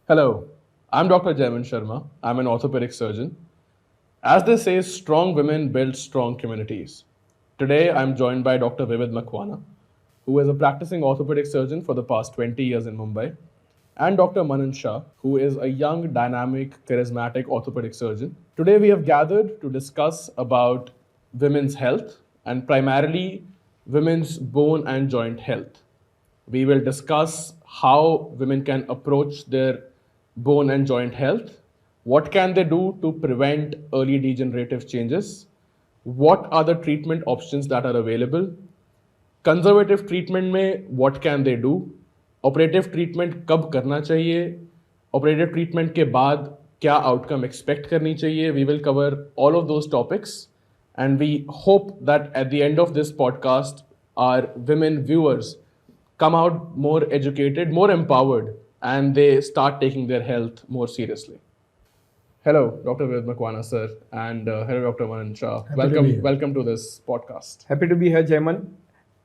Hello, I'm Dr. Jaimin Sharma. I'm an orthopedic surgeon. As they say, strong women build strong communities. Today, I'm joined by Dr. Vivid Makwana, who is a practicing orthopedic surgeon for the past 20 years in Mumbai, and Dr. Manan Shah, who is a young, dynamic, charismatic orthopedic surgeon. Today, we have gathered to discuss about women's health and primarily women's bone and joint health. We will discuss how women can approach their bone and joint health, what can they do to prevent early degenerative changes, what are the treatment options that are available, conservative treatment में what can they do, operative treatment कब करना चाहिए, operative treatment के बाद क्या outcome expect करनी चाहिए. We will cover all of those topics and we hope that at the end of this podcast our women viewers come out more educated, more empowered, and they start taking their health more seriously. Hello, Dr. Ved Makwana, sir, and hello, Dr. Manan Shah. Welcome to this podcast. Happy to be here, Jaiman.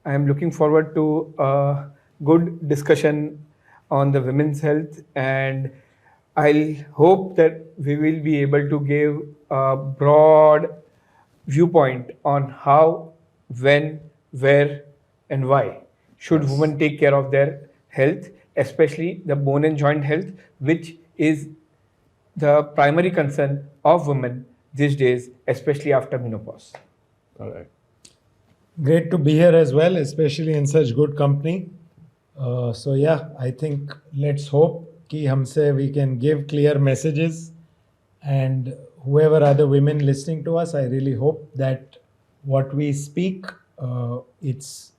I am looking forward to a good discussion on the women's health, and I'll hope that we will be able to give a broad viewpoint on how, when, where, and why should women take care of their health, especially the bone and joint health, which is the primary concern of women these days, especially after menopause. All right. Great to be here as well, especially in such good company. I think let's hope कि हमसे we can give clear messages, and whoever are the women listening to us, I really hope that what we speak, it's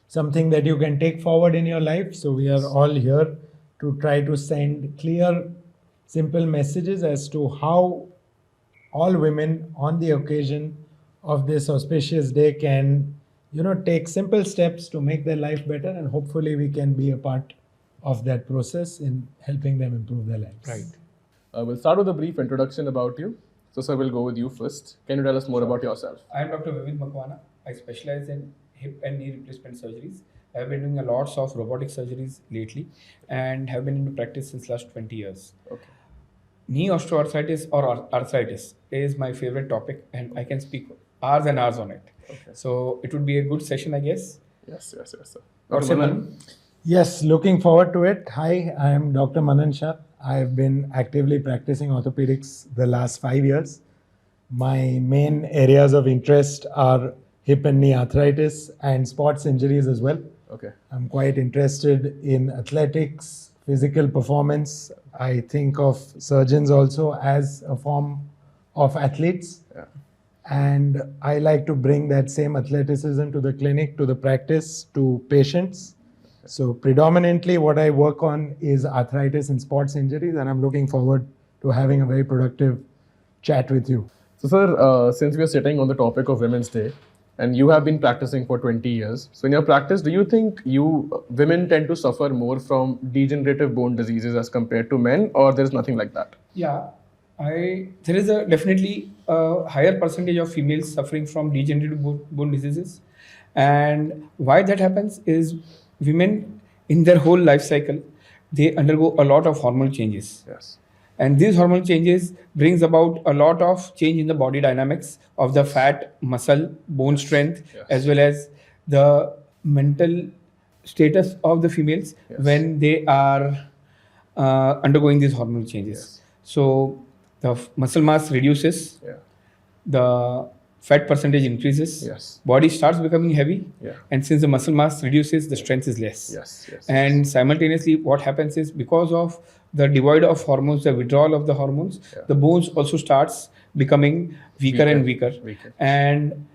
something that you can take forward in your life. So we are all here to try to send clear, simple messages as to how all women on the occasion of this auspicious day can, take simple steps to make their life better, and hopefully we can be a part of that process in helping them improve their lives. Right. We'll start with a brief introduction about you. So, sir, we'll go with you first. Can you tell us more about yourself? I am Dr. Vivid Makwana. I specialize in hip and knee replacement surgeries. I have been doing a lots of robotic surgeries lately and have been into practice since last 20 years. Okay. Knee osteoarthritis or arthritis is my favorite topic, and I can speak hours and hours on it. Okay. So it would be a good session, I guess. Yes, sir. What's Dr. your Manan? name? Yes, looking forward to it. Hi, I am Dr. Manan Shah. I have been actively practicing orthopedics the last 5 years. My main areas of interest are hip and knee arthritis and sports injuries as well. Okay. I'm quite interested in athletics, physical performance. I think of surgeons also as a form of athletes. Yeah. And I like to bring that same athleticism to the clinic, to the practice, to patients. So predominantly what I work on is arthritis and sports injuries, and I'm looking forward to having a very productive chat with you. So, sir, since we are sitting on the topic of Women's Day, and you have been practicing for 20 years, so in your practice, do you think women tend to suffer more from degenerative bone diseases as compared to men, or there is nothing like that? Yeah, there is definitely a higher percentage of females suffering from degenerative bone diseases, and why that happens is women in their whole life cycle they undergo a lot of hormonal changes. Yes. And these hormonal changes brings about a lot of change in the body dynamics of the fat, muscle, bone strength, Yes. as well as the mental status of the females Yes. when they are undergoing these hormonal changes. Yes. So the muscle mass reduces, Yeah. the fat percentage increases, Yes. body starts becoming heavy, Yeah. and since the muscle mass reduces, the strength is less. Yes. And simultaneously, what happens is because of the devoid of hormones, the withdrawal of the hormones, Yeah. the bones also starts becoming weaker and weaker. And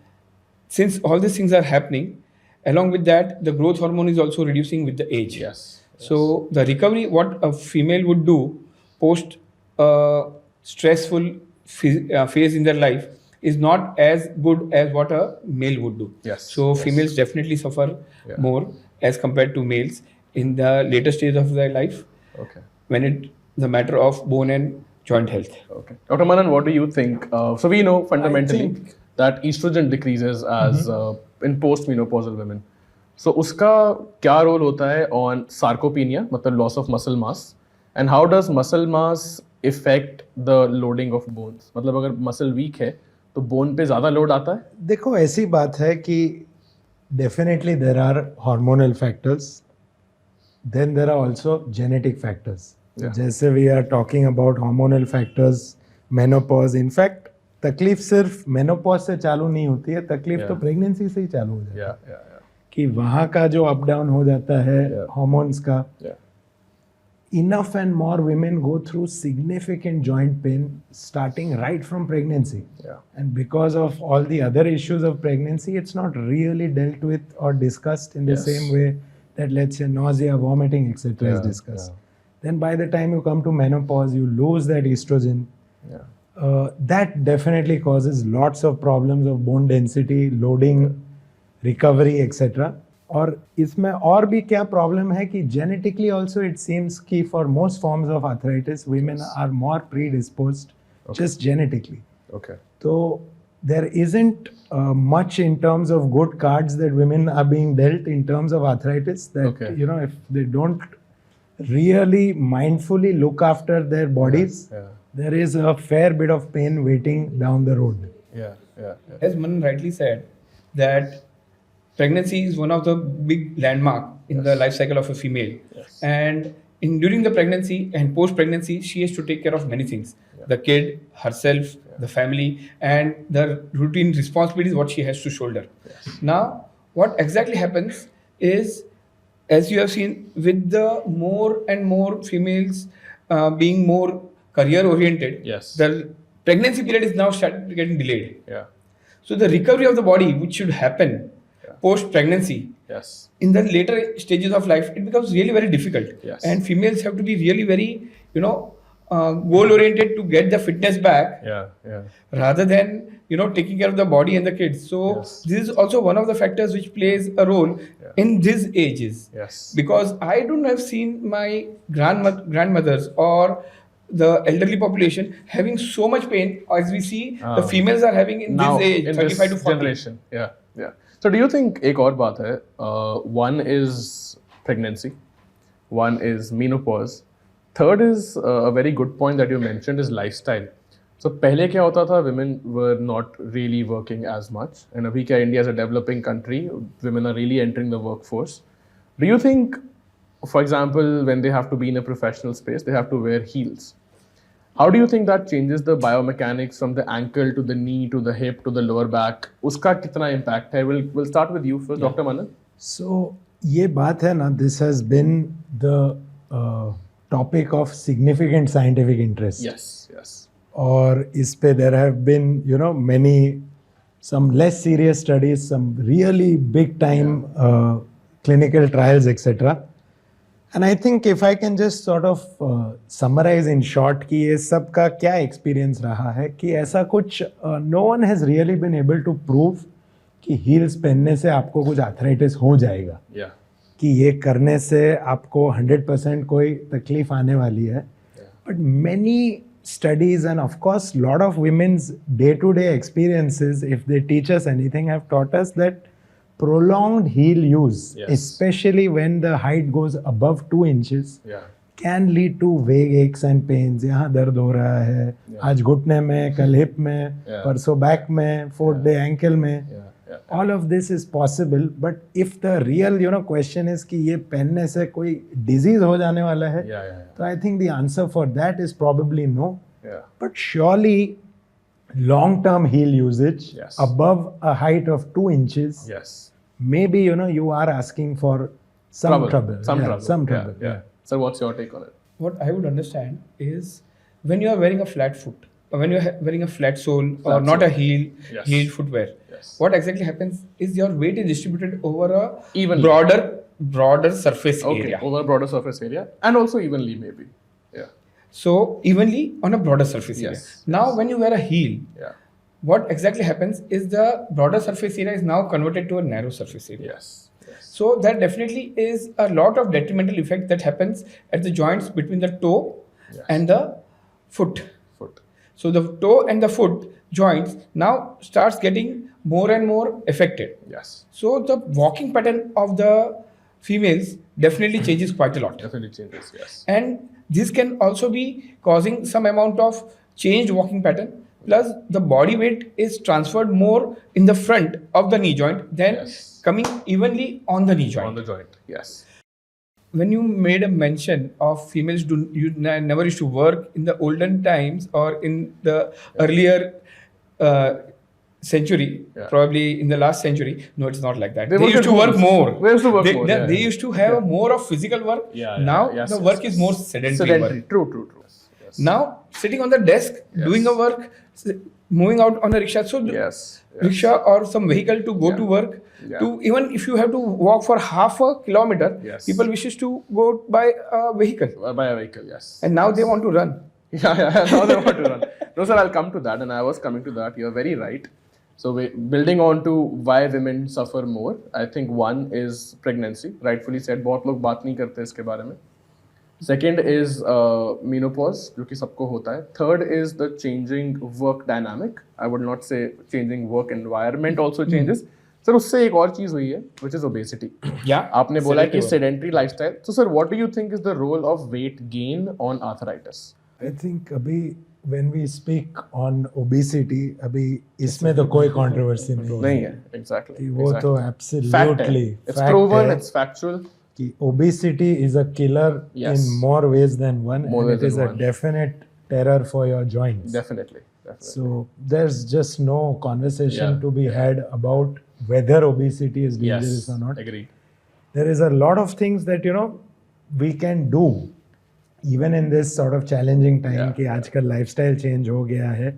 since all these things are happening, along with that, the growth hormone is also reducing with the age. Yes. So the recovery, what a female would do post a stressful phase in their life is not as good as what a male would do. Yes. So Yes. females definitely suffer Yeah. more as compared to males in the later stage of their life Okay. when it the matter of bone and joint health. Okay. Dr. Manan, what do you think? So we know fundamentally think- that estrogen decreases as in post-menopausal women. So उसका क्या role होता है on sarcopenia, मतलब loss of muscle mass, And how does muscle mass affect the loading of bones? मतलब अगर muscle weak है तो bone पे ज़्यादा load आता है? देखो ऐसी बात है कि definitely there are hormonal factors, then there are also genetic factors. Yeah. जैसे we are talking about hormonal factors, menopause. In fact, तकलीफ सिर्फ menopause से चालू नहीं होती है, तकलीफ तो Yeah. pregnancy से ही चालू हो जाती है. Yeah. कि वहाँ का जो अप डाउन हो जाता है Yeah. hormones का. Yeah. Enough and more women go through significant joint pain starting right from pregnancy. Yeah. And because of all the other issues of pregnancy, it's not really dealt with or discussed in the Yes. same way that, let's say, nausea, vomiting, etc. is Yeah, discussed. Then by the time you come to menopause, you lose that estrogen. Yeah. That definitely causes lots of problems of bone density, loading, recovery, etc. और इसमें और भी क्या problem है कि genetically also it seems कि for most forms of arthritis women are more predisposed just genetically. Okay. So there isn't much in terms of good cards that women are being dealt in terms of arthritis. That Okay. if they don't really mindfully look after their bodies, Yeah. there is a fair bit of pain waiting down the road. Yeah. As Manan rightly said, that pregnancy is one of the big landmark in the life cycle of a female. Yes. And during the pregnancy and post pregnancy, she has to take care of many things: the kid, herself, the family, and the routine responsibilities what she has to shoulder. Now, what exactly happens is, as you have seen, with the more and more females being more career oriented, Yes. the pregnancy period is now started getting delayed. Yeah. So the recovery of the body, which should happen post pregnancy, Yes. in the later stages of life, it becomes really very difficult. Yes. And females have to be really very, goal oriented to get the fitness back, Yeah. rather than taking care of the body and the kids. So Yes. this is also one of the factors which plays a role in these ages. Yes. Because I don't have seen my grandmothers or the elderly population having so much pain as we see the females are having in Now, this age, in 35 this to 40. generation. Yeah. So do you think एक और बात है, one is pregnancy, one is menopause, third is a very good point that you mentioned is lifestyle. So पहले क्या होता था, women were not really working as much, and अभी क्या, India is a developing country, women are really entering the workforce. Do you think, for example, when they have to be in a professional space, they have to wear heels? How do you think that changes the biomechanics from the ankle to the knee to the hip to the lower back? उसका कितना impact है? We'll start with you first, Dr. Manan. So ये बात है ना, this has been the topic of significant scientific interest. Yes. और इस पे there have been many some less serious studies, some really big time clinical trials, etc. And I think if I can just sort of summarize in short कि ये सब का क्या experience रहा है, कि ऐसा कुछ no one has really been able to prove कि heels पहनने से आपको कुछ arthritis हो जाएगा, Yeah. कि ये करने से आपको 100% कोई तकलीफ आने वाली है. But many studies and of course lot of women's day-to-day experiences, if they teach us anything, have taught us that prolonged heel use, Yes. especially when the height goes above 2 inches, Yeah. can lead to vague aches and pains. यहाँ दर्द हो रहा है, आज घुटने में, कल hip में, परसों बैक में, fourth day ankle में. Yeah. All of this is possible, but if the real question is कि ये पहनने से कोई disease हो जाने वाला है, Yeah. so I think the answer for that is probably no. Yeah. But surely long-term heel usage Yes. above a height of 2 inches, Yes. maybe you are asking for some trouble. Some Yeah, trouble. Some Yeah, trouble. yeah. So what's your take on it? What I would understand is when you are wearing a flat foot, or when you are wearing a flat sole or Flat not a sole. heel, Yes. heeled footwear, Yes. what exactly happens is your weight is distributed over a Evenly. broader surface Okay. area. Over a broader surface area, and also evenly maybe. Yeah. So evenly on a broader surface Yes. area. Now when you wear a heel, Yeah. what exactly happens is the broader surface area is now converted to a narrow surface area. Yes. So there definitely is a lot of detrimental effect that happens at the joints between the toe Yes. and the foot. Foot. So the toe and the foot joints now starts getting more and more affected. Yes. So the walking pattern of the females definitely changes quite a lot. Definitely changes. Yes. And this can also be causing some amount of changed walking pattern. Plus, the body weight is transferred more in the front of the knee joint than Yes. coming evenly on the knee joint. On the joint, yes. When you made a mention of females never used to work in the olden times or in the earlier uh, century, Yeah. probably in the last century. No, it's not like that. They They work used at to work homes. more. They used to work they, more, they, yeah, they yeah. used to have more of physical work. Now Yes, the yes, work is more yes. sedentary work. True. Yes. Now sitting on the desk, Yes. doing a work, moving out on a rickshaw. So Yes. rickshaw or some vehicle to go Yeah. to work. Yeah. To even if you have to walk for half a kilometer, Yes. people wishes to go by a vehicle, By a vehicle, yes. and now they want to run. Yeah. Now they want to run. No, sir, I'll come to that, and I was coming to that. You're very right. So, building on to why women suffer more, I think one is pregnancy. Rightfully said, बहुत लोग बात नहीं करते इसके बारे में. Second is menopause, जो कि सबको होता है. Third is the changing work dynamic. I would not say changing work environment also changes. Sir, उससे एक और चीज हुई है, which is obesity. Yeah. आपने बोला कि sedentary lifestyle. So, sir, what do you think is the role of weight gain on arthritis? I think अभी when we speak on obesity, अभी इसमें तो कोई controversy नहीं है, exactly. कि वो तो Exactly. Fact है. absolutely It's fact proven, है it's factual. कि obesity is a killer Yes. in more ways than one, More and ways it is than a one. definite terror for your joints. Definitely. So there's just no conversation Yeah. to be had about whether obesity is dangerous Yes, or not. agreed. There is a lot of things that we can do even in this sort of challenging time Yeah, कि आजकल lifestyle change हो गया है.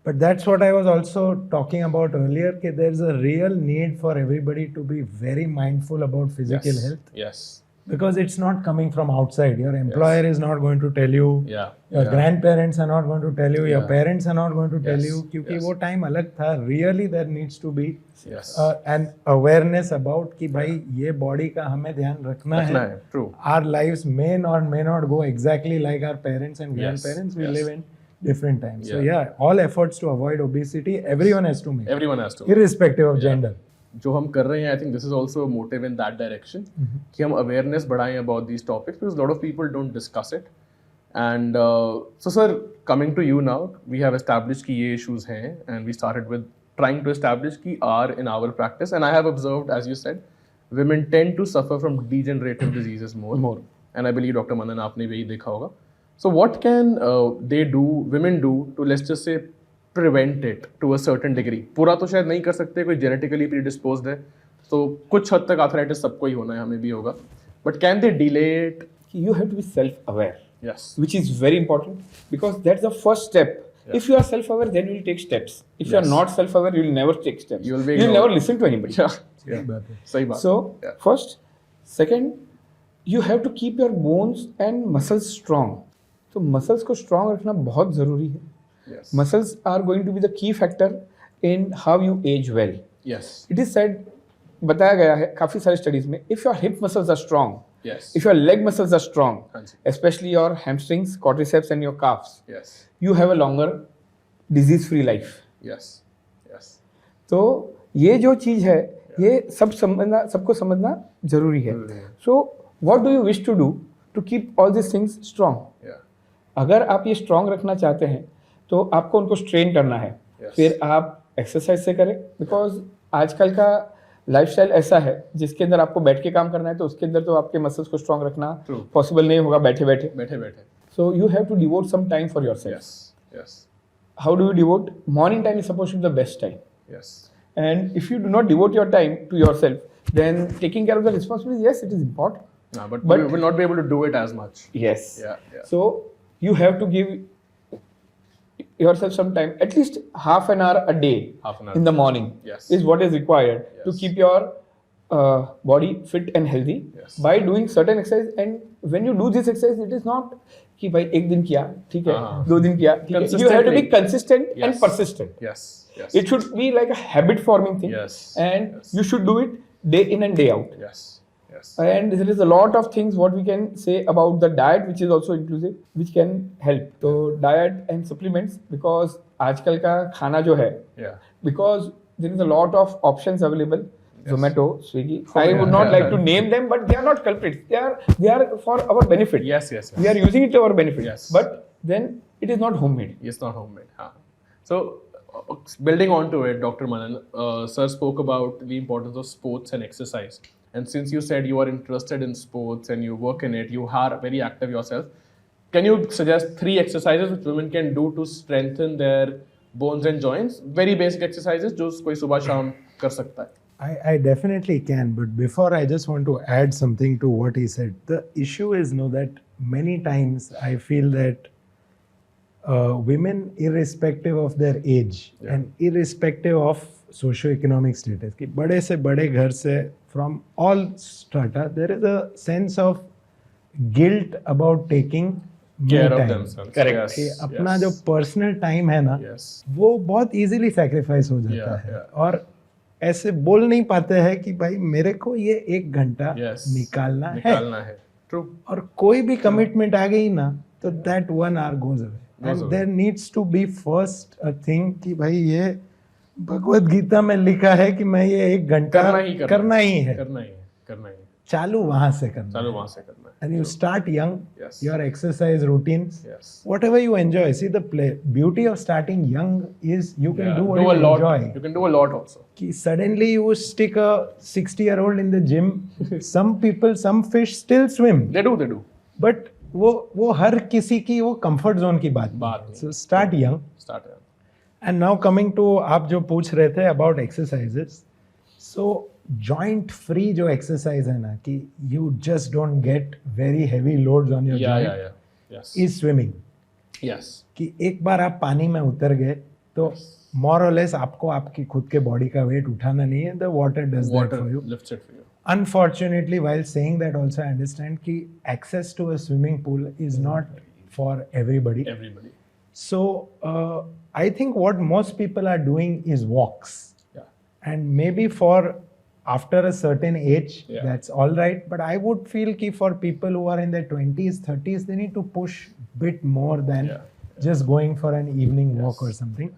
But that's what I was also talking about earlier कि there's a real need for everybody to be very mindful about physical Yes. health Yes. because it's not coming from outside. Your employer is not going to tell you. Yeah. Your yeah. grandparents are not going to tell you. Your Yeah. parents are not going to tell Yes, you क्योंकि yes. वो time अलग था. Really there needs to be Yes. an awareness about कि भाई ये body का हमें ध्यान रखना रखना है. है. True. Our lives may or may not go exactly like our parents and Yes, grandparents. We yes. live in different times. So Yeah. yeah, all efforts to avoid obesity, everyone has to make, Everyone has to. irrespective of Yeah. gender. जो हम कर रहे हैं, I think this is also a motive in that direction. कि हम awareness बढ़ाएं about these topics because a lot of people don't discuss it. And so, sir, coming to you now, we have established कि ये issues हैं, and we started with trying to establish कि are in our practice. And I have observed, as you said, women tend to suffer from degenerative diseases more. And I believe Dr. Manan आपने भी यही देखा होगा. So what can women do to, let's just say, prevent it to a certain degree? पूरा तो शायद नहीं कर सकते, कोई genetically predisposed है, तो कुछ हद तक arthritis सबको ही होना है, हमें भी होगा. But can they delay it? You have to be self-aware, Yes. which is very important because that's the first step. Yeah. If you are self-aware, then you will take steps. If you are Yes. not self-aware, you will never take steps. You will be You'll ignored. never listen to anybody. Yeah. सही Yeah. बात है. सही बात. So, Yeah. first, second, you have to keep your bones and muscles strong. तो muscles को strong रखना बहुत ज़रूरी है. Yes. Muscles are going to be the key factor in how you age well. Yes. It is said, बताया गया है काफ़ी सारे studies में, if your hip muscles are strong, Yes. if your leg muscles are strong, हाँ जी. especially your hamstrings, quadriceps and your calves, Yes. you have a longer disease-free life. Yes. Yes. तो ये जो चीज़ है ये सबको समझना जरूरी है. जरूरी है. So what do you wish to do to keep all this things strong? Yeah. अगर आप ये स्ट्रांग रखना चाहते हैं तो आपको उनको स्ट्रेन करना है. Yes. फिर आप एक्सरसाइज से करें बिकॉज आजकल का लाइफस्टाइल ऐसा है जिसके अंदर आपको बैठ के काम करना है, तो उसके अंदर तो आपके मसल्स को स्ट्रांग रखना True. पॉसिबल नहीं होगा बैठे बैठे. बैठे. So you have to devote some time for yourself. Yes. Yes. How do you devote? Morning time is supposed to be the best time. Yes. And if you do not devote your time to yourself, then taking care of the responsibilities, yes, it is important. No, but But- we will not be able to do it as much. Yes. Yeah. Yeah. So you have to give yourself some time, at least half an hour a day Half an hour. in the morning Yes. is what is required to Yes. keep your body fit and healthy Yes. by doing certain exercise. And when you do this exercise, it is not कि भाई एक दिन किया ठीक है, हाँ. 2 दिन किया ठीक है. You have to be consistent and Yes. persistent. Yes. Yes. It should be like a habit forming thing. Yes. And Yes. you should do it day in and day out. Yes. Yes. And there is a lot of things what we can say about the diet, which is also inclusive, which can help. So diet and supplements, because आजकल का खाना जो है, Yeah. because there is a lot of options available. Zomato, Swiggy. I would not like to name them, but they are not culprits. They are for our benefit. Yes, yes, yes. We are using it to our benefit. Yes. But then it is not homemade. It's not homemade. Huh. So, building on to it, Dr. Manan, sir spoke about the importance of sports and exercise. And since you said you are interested in sports and you work in it, you are very active yourself. Can you suggest 3 exercises which women can do to strengthen their bones and joints? Very basic exercises, जो कोई सुबह शाम कर सकता है. I definitely can, but before I just want to add something to what he said. The issue is that many times I feel that women, irrespective of their age and irrespective of socio-economic status, कि बड़े से बड़े घर से from all strata, there is a sense of guilt about taking Care me of time. themselves. Correct. Yes, कि yes. अपना जो personal time है ना Yes. वो बहुत इजीली सैक्रिफाइस हो जाता Yeah, है yeah. और ऐसे बोल नहीं पाते हैं कि भाई मेरे को ये 1 घंटा Yes. निकालना है निकालना है. True. और कोई भी कमिटमेंट आ गई ना तो that 1 hour goes away and away. there needs to be first a thing कि भाई ये भगवत गीता में लिखा है कि मैं ये 1 घंटा करना ही करना ही है करना ही है करना ही है. चालू वहां से करना चालू वहां से करना है. and you start young Yes. your exercise routines Yes. whatever you enjoy see the beauty of starting young is you can Yeah. do what a you lot. enjoy You can do a lot also. कि suddenly you stick a 60-year-old in the gym some fish still swim They do. but वो हर किसी की वो comfort zone की बात नहीं। so start young Start. Yeah. and now coming to आप जो पूछ रहे थे about exercises so joint free जो exercise है ना कि you just don't get very heavy loads on your joint Yes. is swimming Yes. कि एक बार आप पानी में उतर गए तो more or less आपको आपकी खुद के बॉडी का वेट उठाना नहीं है the water does Water that for you lifts it for you. unfortunately while saying that also I understand कि access to a swimming pool is not for everybody Everybody. so I think what most people are doing is walks Yeah. and maybe for after a certain age Yeah. that's all right but I would feel कि for people who are in their 20s 30s they need to push bit more than Yeah. just going for an evening walk or something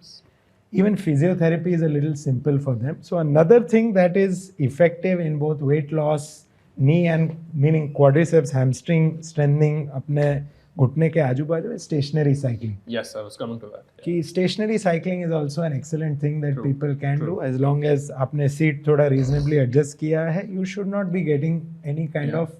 even physiotherapy is a little simple for them so another thing that is effective in both weight loss knee and meaning quadriceps hamstring strengthening अपने घुटने के आजू बाजू stationary cycling Yes, I was coming to that. Yeah. कि stationary cycling is also an excellent thing that True, people can true. do as long as आपने seat थोड़ा reasonably adjust किया है you should not be getting any kind Yeah. of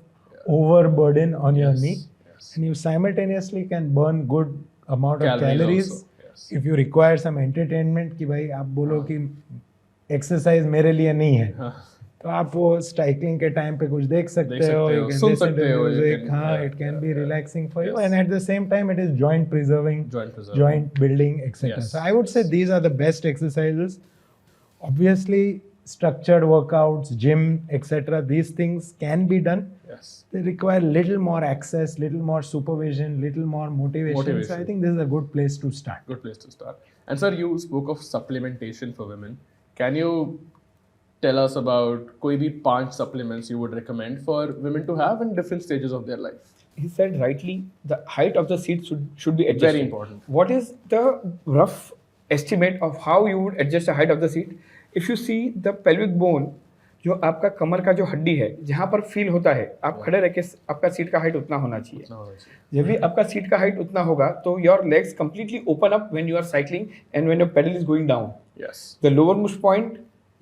overburden on your Yes, knee yes. and you simultaneously can burn good amount of Calories calories also, yes. if you require some entertainment कि भाई आप बोलो कि exercise मेरे लिए नहीं है हाँ. तो आप वो साइकिलिंग के टाइम पे कुछ देख सकते सकते हो हो, you can soon listen to सकते हो, you music, can- हाँ yeah, it can yeah, be yeah. relaxing for you Yes. and at the same time it is joint preserving Joint preserving. joint building etc Yes, so I would say these are the best exercises obviously structured workouts gym etc these things can be done Yes. they require little more access little more supervision little more motivation. So I Motivation. think this is a good place to start. Good place to start. And sir, you spoke of supplementation for women. Can you tell us about कोई भी 5 supplements you would recommend for women to have in different stages of their life? He said rightly, the height of the seat should be adjusted. Very important. What is the rough estimate of how you would adjust the height of the seat? If you see the pelvic bone, जो आपका कमर का जो हड्डी है जहाँ पर feel होता है आप खड़े रह के आपका सीट का हाइट उतना होना चाहिए No, it's- जब भी आपका सीट का हाइट उतना होगा तो your legs completely open up when you are cycling and when your pedal is going down Yes. the lower most point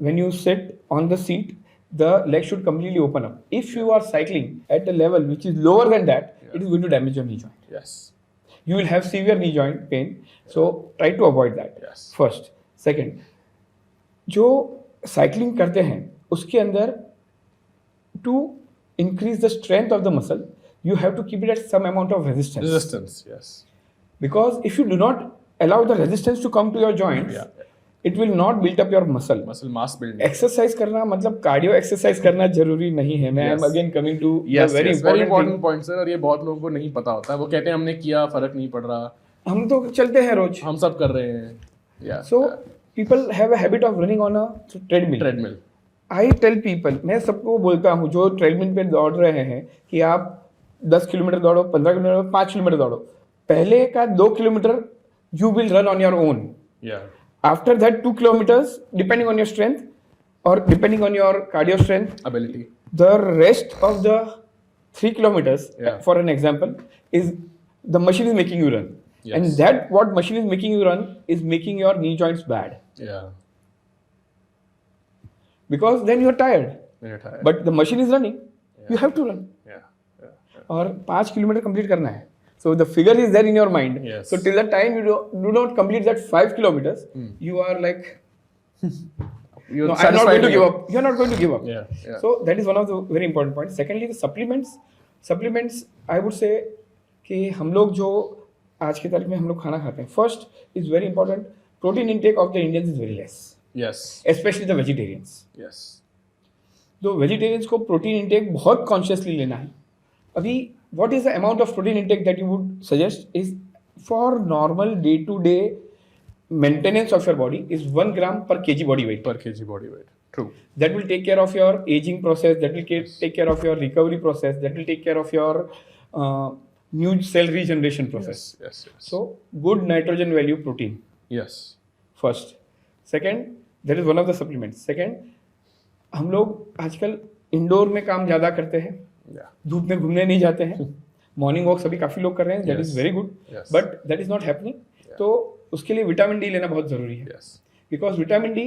when you sit on the seat the leg should completely open up if you are cycling at a level which is lower than that it is going to damage your knee joint Yes. you will have severe knee joint pain so try to avoid that Yes. first second जो cycling करते हैं उसके अंदर to increase the strength of the muscle you have to keep it at some amount of resistance Resistance. Yes. because if you do not allow the resistance to come to your joints Yeah. it will not build up your muscle Muscle mass building. Exercise करना मतलब cardio exercise करना जरूरी नहीं है मैं Yes. Again coming to Yes. Very Yes. Very important important point sir. और ये बहुत लोगों को नहीं पता होता है. वो कहते हैं हमने किया फर्क नहीं पड़ रहा. हम तो चलते हैं रोज हम सब कर रहे हैं. Yeah. So people have a habit of running on a treadmill Treadmill. I tell people मैं सबको बोलता हूँ जो ट्रेडमिल पे दौड़ रहे हैं कि आप 10 किलोमीटर दौड़ो 15 किलोमीटर 5 किलोमीटर दौड़ो पहले का 2 kilometre you will run on your own Yeah. After that 2 kilometres depending on your strength or depending on your cardio strength, ability. the rest of the 3 kilometers, Yeah. for an example, is the machine is making you run. Yes. And that what machine is making you run is making your knee joints bad. Yeah. Because then you're tired. When you're tired. But the machine is running. You have to run. yeah. Yeah. Yeah. और 5 kilometre complete करना है. So the figure is there in your mind. Yes. So till the time you do not complete that 5 kilometers, you are like, You're no, I'm not satisfied going to with give it. up. You're not going to give up. Yeah. Yeah. So that is one of the very important points. Secondly, the supplements. Supplements, I would say कि हम लोग जो आज की तारीख में हम लोग खाना खाते हैं, first is very important. Protein intake of the Indians is very less, Yes. especially the vegetarians. Yes. तो वेजिटेरियंस को प्रोटीन इंटेक बहुत कॉन्शियसली लेना है. अभी what is the amount of protein intake that you would suggest is for normal day to day maintenance of your body is 1 gram per kg body weight. Per kg body weight. True. That will take care of your aging process, that will take care of your recovery process, that will take care of your new cell regeneration process. Yes. Yes. So good nitrogen value protein Yes. first. Second, that is one of the supplements. Second, हम लोग आजकल indoor में काम ज़्यादा करते हैं, Yeah. धूप में घूमने नहीं जाते हैं. मॉर्निंग वॉक सभी काफ़ी लोग कर रहे हैं, that Yes. Is very good, Yes. But that is not happening. तो उसके लिए विटामिन डी लेना बहुत ज़रूरी है, Yes. Because vitamin D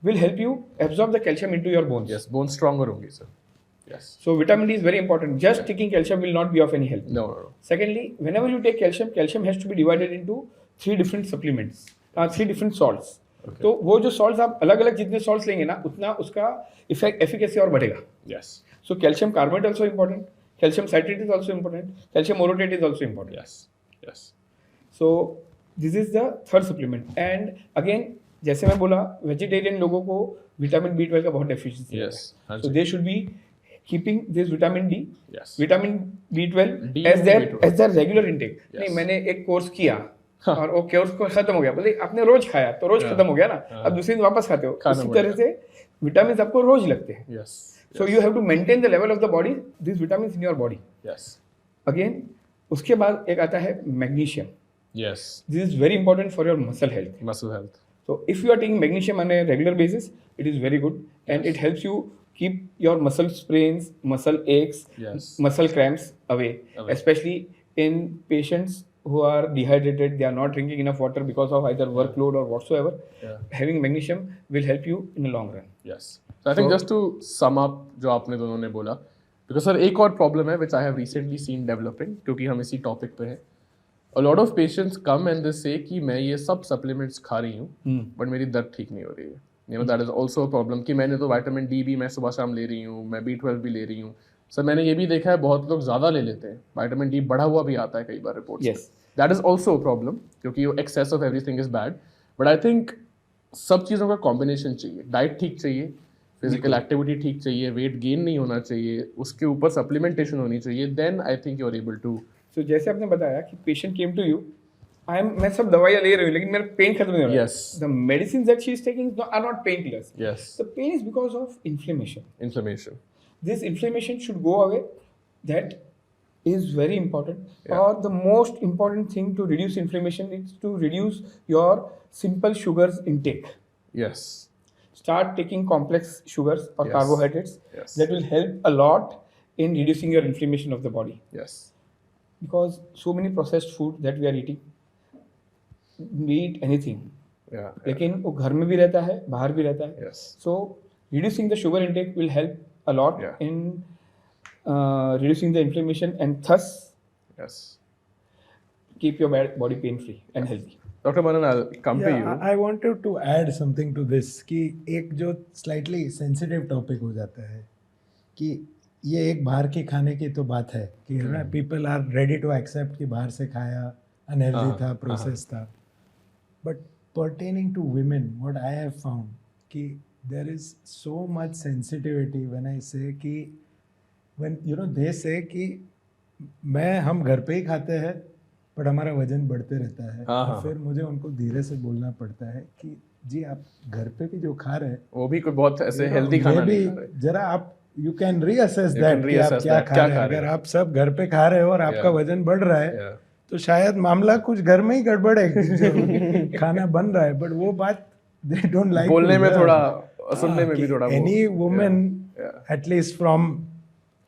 will help you absorb the calcium into your bones. Yes. Bones stronger होंगी sir. Yes. So vitamin D is very important. Just taking calcium will not be of any help. No. No. No. Secondly, whenever you take calcium, calcium has to be divided into 3 different supplements, 3 different salts. Okay. तो वो जो salts आप अलग अलग जितने salts लेंगे ना, उतना उसका efficacy और बढ़ेगा. Yes. So calcium carbonate also important, calcium citrate is also important, calcium orotate is also important. Yes. Yes. So this is the third supplement. And again, जैसे मैं बोला, vegetarian लोगों को vitamin B12 का बहुत deficiency Yes. है. So they should be keeping this vitamin D, Yes. vitamin B12 D as their B12. as their regular intake. Yes. नहीं, मैंने एक कोर्स किया और वो कोर्स को खत्म हो गया, बोले आपने रोज खाया तो रोज खत्म हो गया ना, अब दूसरे दिन वापस खाते हो. खाना इसी पड़ तरह से विटामिन आपको रोज लगते हैं. Yes. So you have to maintain the level of the body, these vitamins in your body. Yes. Again, उसके बाद एक आता है magnesium. Yes. This is very important for your muscle health. Muscle health. So if you are taking magnesium on a regular basis, it is very good and it helps you keep your muscle sprains, muscle aches, Yes. muscle cramps away. Away. Especially in patients who are dehydrated, they are not drinking enough water because of either workload or whatsoever. Yeah. Having magnesium will help you in the long run. Yes. So I think So- just to sum up जो आपने दोनों ने बोला, because sir एक और problem है which I have recently seen developing, क्योंकि हम इसी topic पे हैं. A lot of patients come and they say कि मैं ये सब supplements खा रही हूँ, but मेरी दर्द ठीक नहीं हो रही है. You know that is also a problem कि मैंने तो विटामिन डी भी मैं सुबह शाम ले रही हूँ, मैं B12 भी ले रही हूँ. सर मैंने ये भी देखा है बहुत लोग ज़्यादा ले लेते हैं, विटामिन डी बढ़ा हुआ भी आता है कई बार reports. Yes. That is also a problem क्योंकि excess of everything is bad. But I think सब चीज़ों का कॉम्बिनेशन चाहिए. डाइट ठीक चाहिए, फिजिकल एक्टिविटी ठीक चाहिए, वेट गेन नहीं होना चाहिए, उसके ऊपर सप्लीमेंटेशन होनी चाहिए. Then I think you are able to. So जैसे आपने बताया कि patient came to you, मैं सब दवाइयाँ ले रही हूँ लेकिन मेरा पेन खत्म नहीं हो रहा. Yes. The medicines that she is taking are not painkillers. Yes. The pain is because of inflammation. Inflammation. This inflammation should go away. That is very important. Yeah. Or the most important thing to reduce inflammation is to reduce your simple sugars intake. Yes. Start taking complex sugars or Yes. carbohydrates. Yes. That will help a lot in reducing your inflammation of the body. Yes. Because so many processed food that we are eating, we eat anything. Yeah. लेकिन वो घर में भी रहता है, बाहर भी रहता है. Yes. So reducing the sugar intake will help a lot Yeah. in reducing the inflammation and thus Yes. keep your body pain free and healthy. Dr. Manan, I'll come to Yeah, you. I wanted to add something to this कि एक जो slightly sensitive topic हो जाता है कि ये एक बाहर के खाने की तो बात है कि है ना, people are ready to accept कि बाहर से खाया unhealthy था, processed था, but pertaining to women, what I have found कि there is so much sensitivity when I say कि when you know they say कि हम घर पे ही खाते हैं बट हमारा वजन बढ़ते रहता है. हाँ. फिर मुझे उनको धीरे से बोलना पड़ता है कि जी आप घर पे भी जो खा रहे हैं वो भी कोई बहुत ऐसे हेल्दी खाना भी नहीं खा रहे. जरा आप you can reassess You that can कि आप reassess क्या that, खा क्या रहे खा हैं. रहे अगर हैं. आप सब घर पे खा रहे हो और आपका Yeah. वजन बढ़ रहा है Yeah. तो शायद मामला कुछ घर में ही गड़बड़ है. खाना बन रहा है बट वो बात दे डोंट लाइक बोलने में थोड़ा सुनने में भी थोड़ा वो any woman yeah. at least from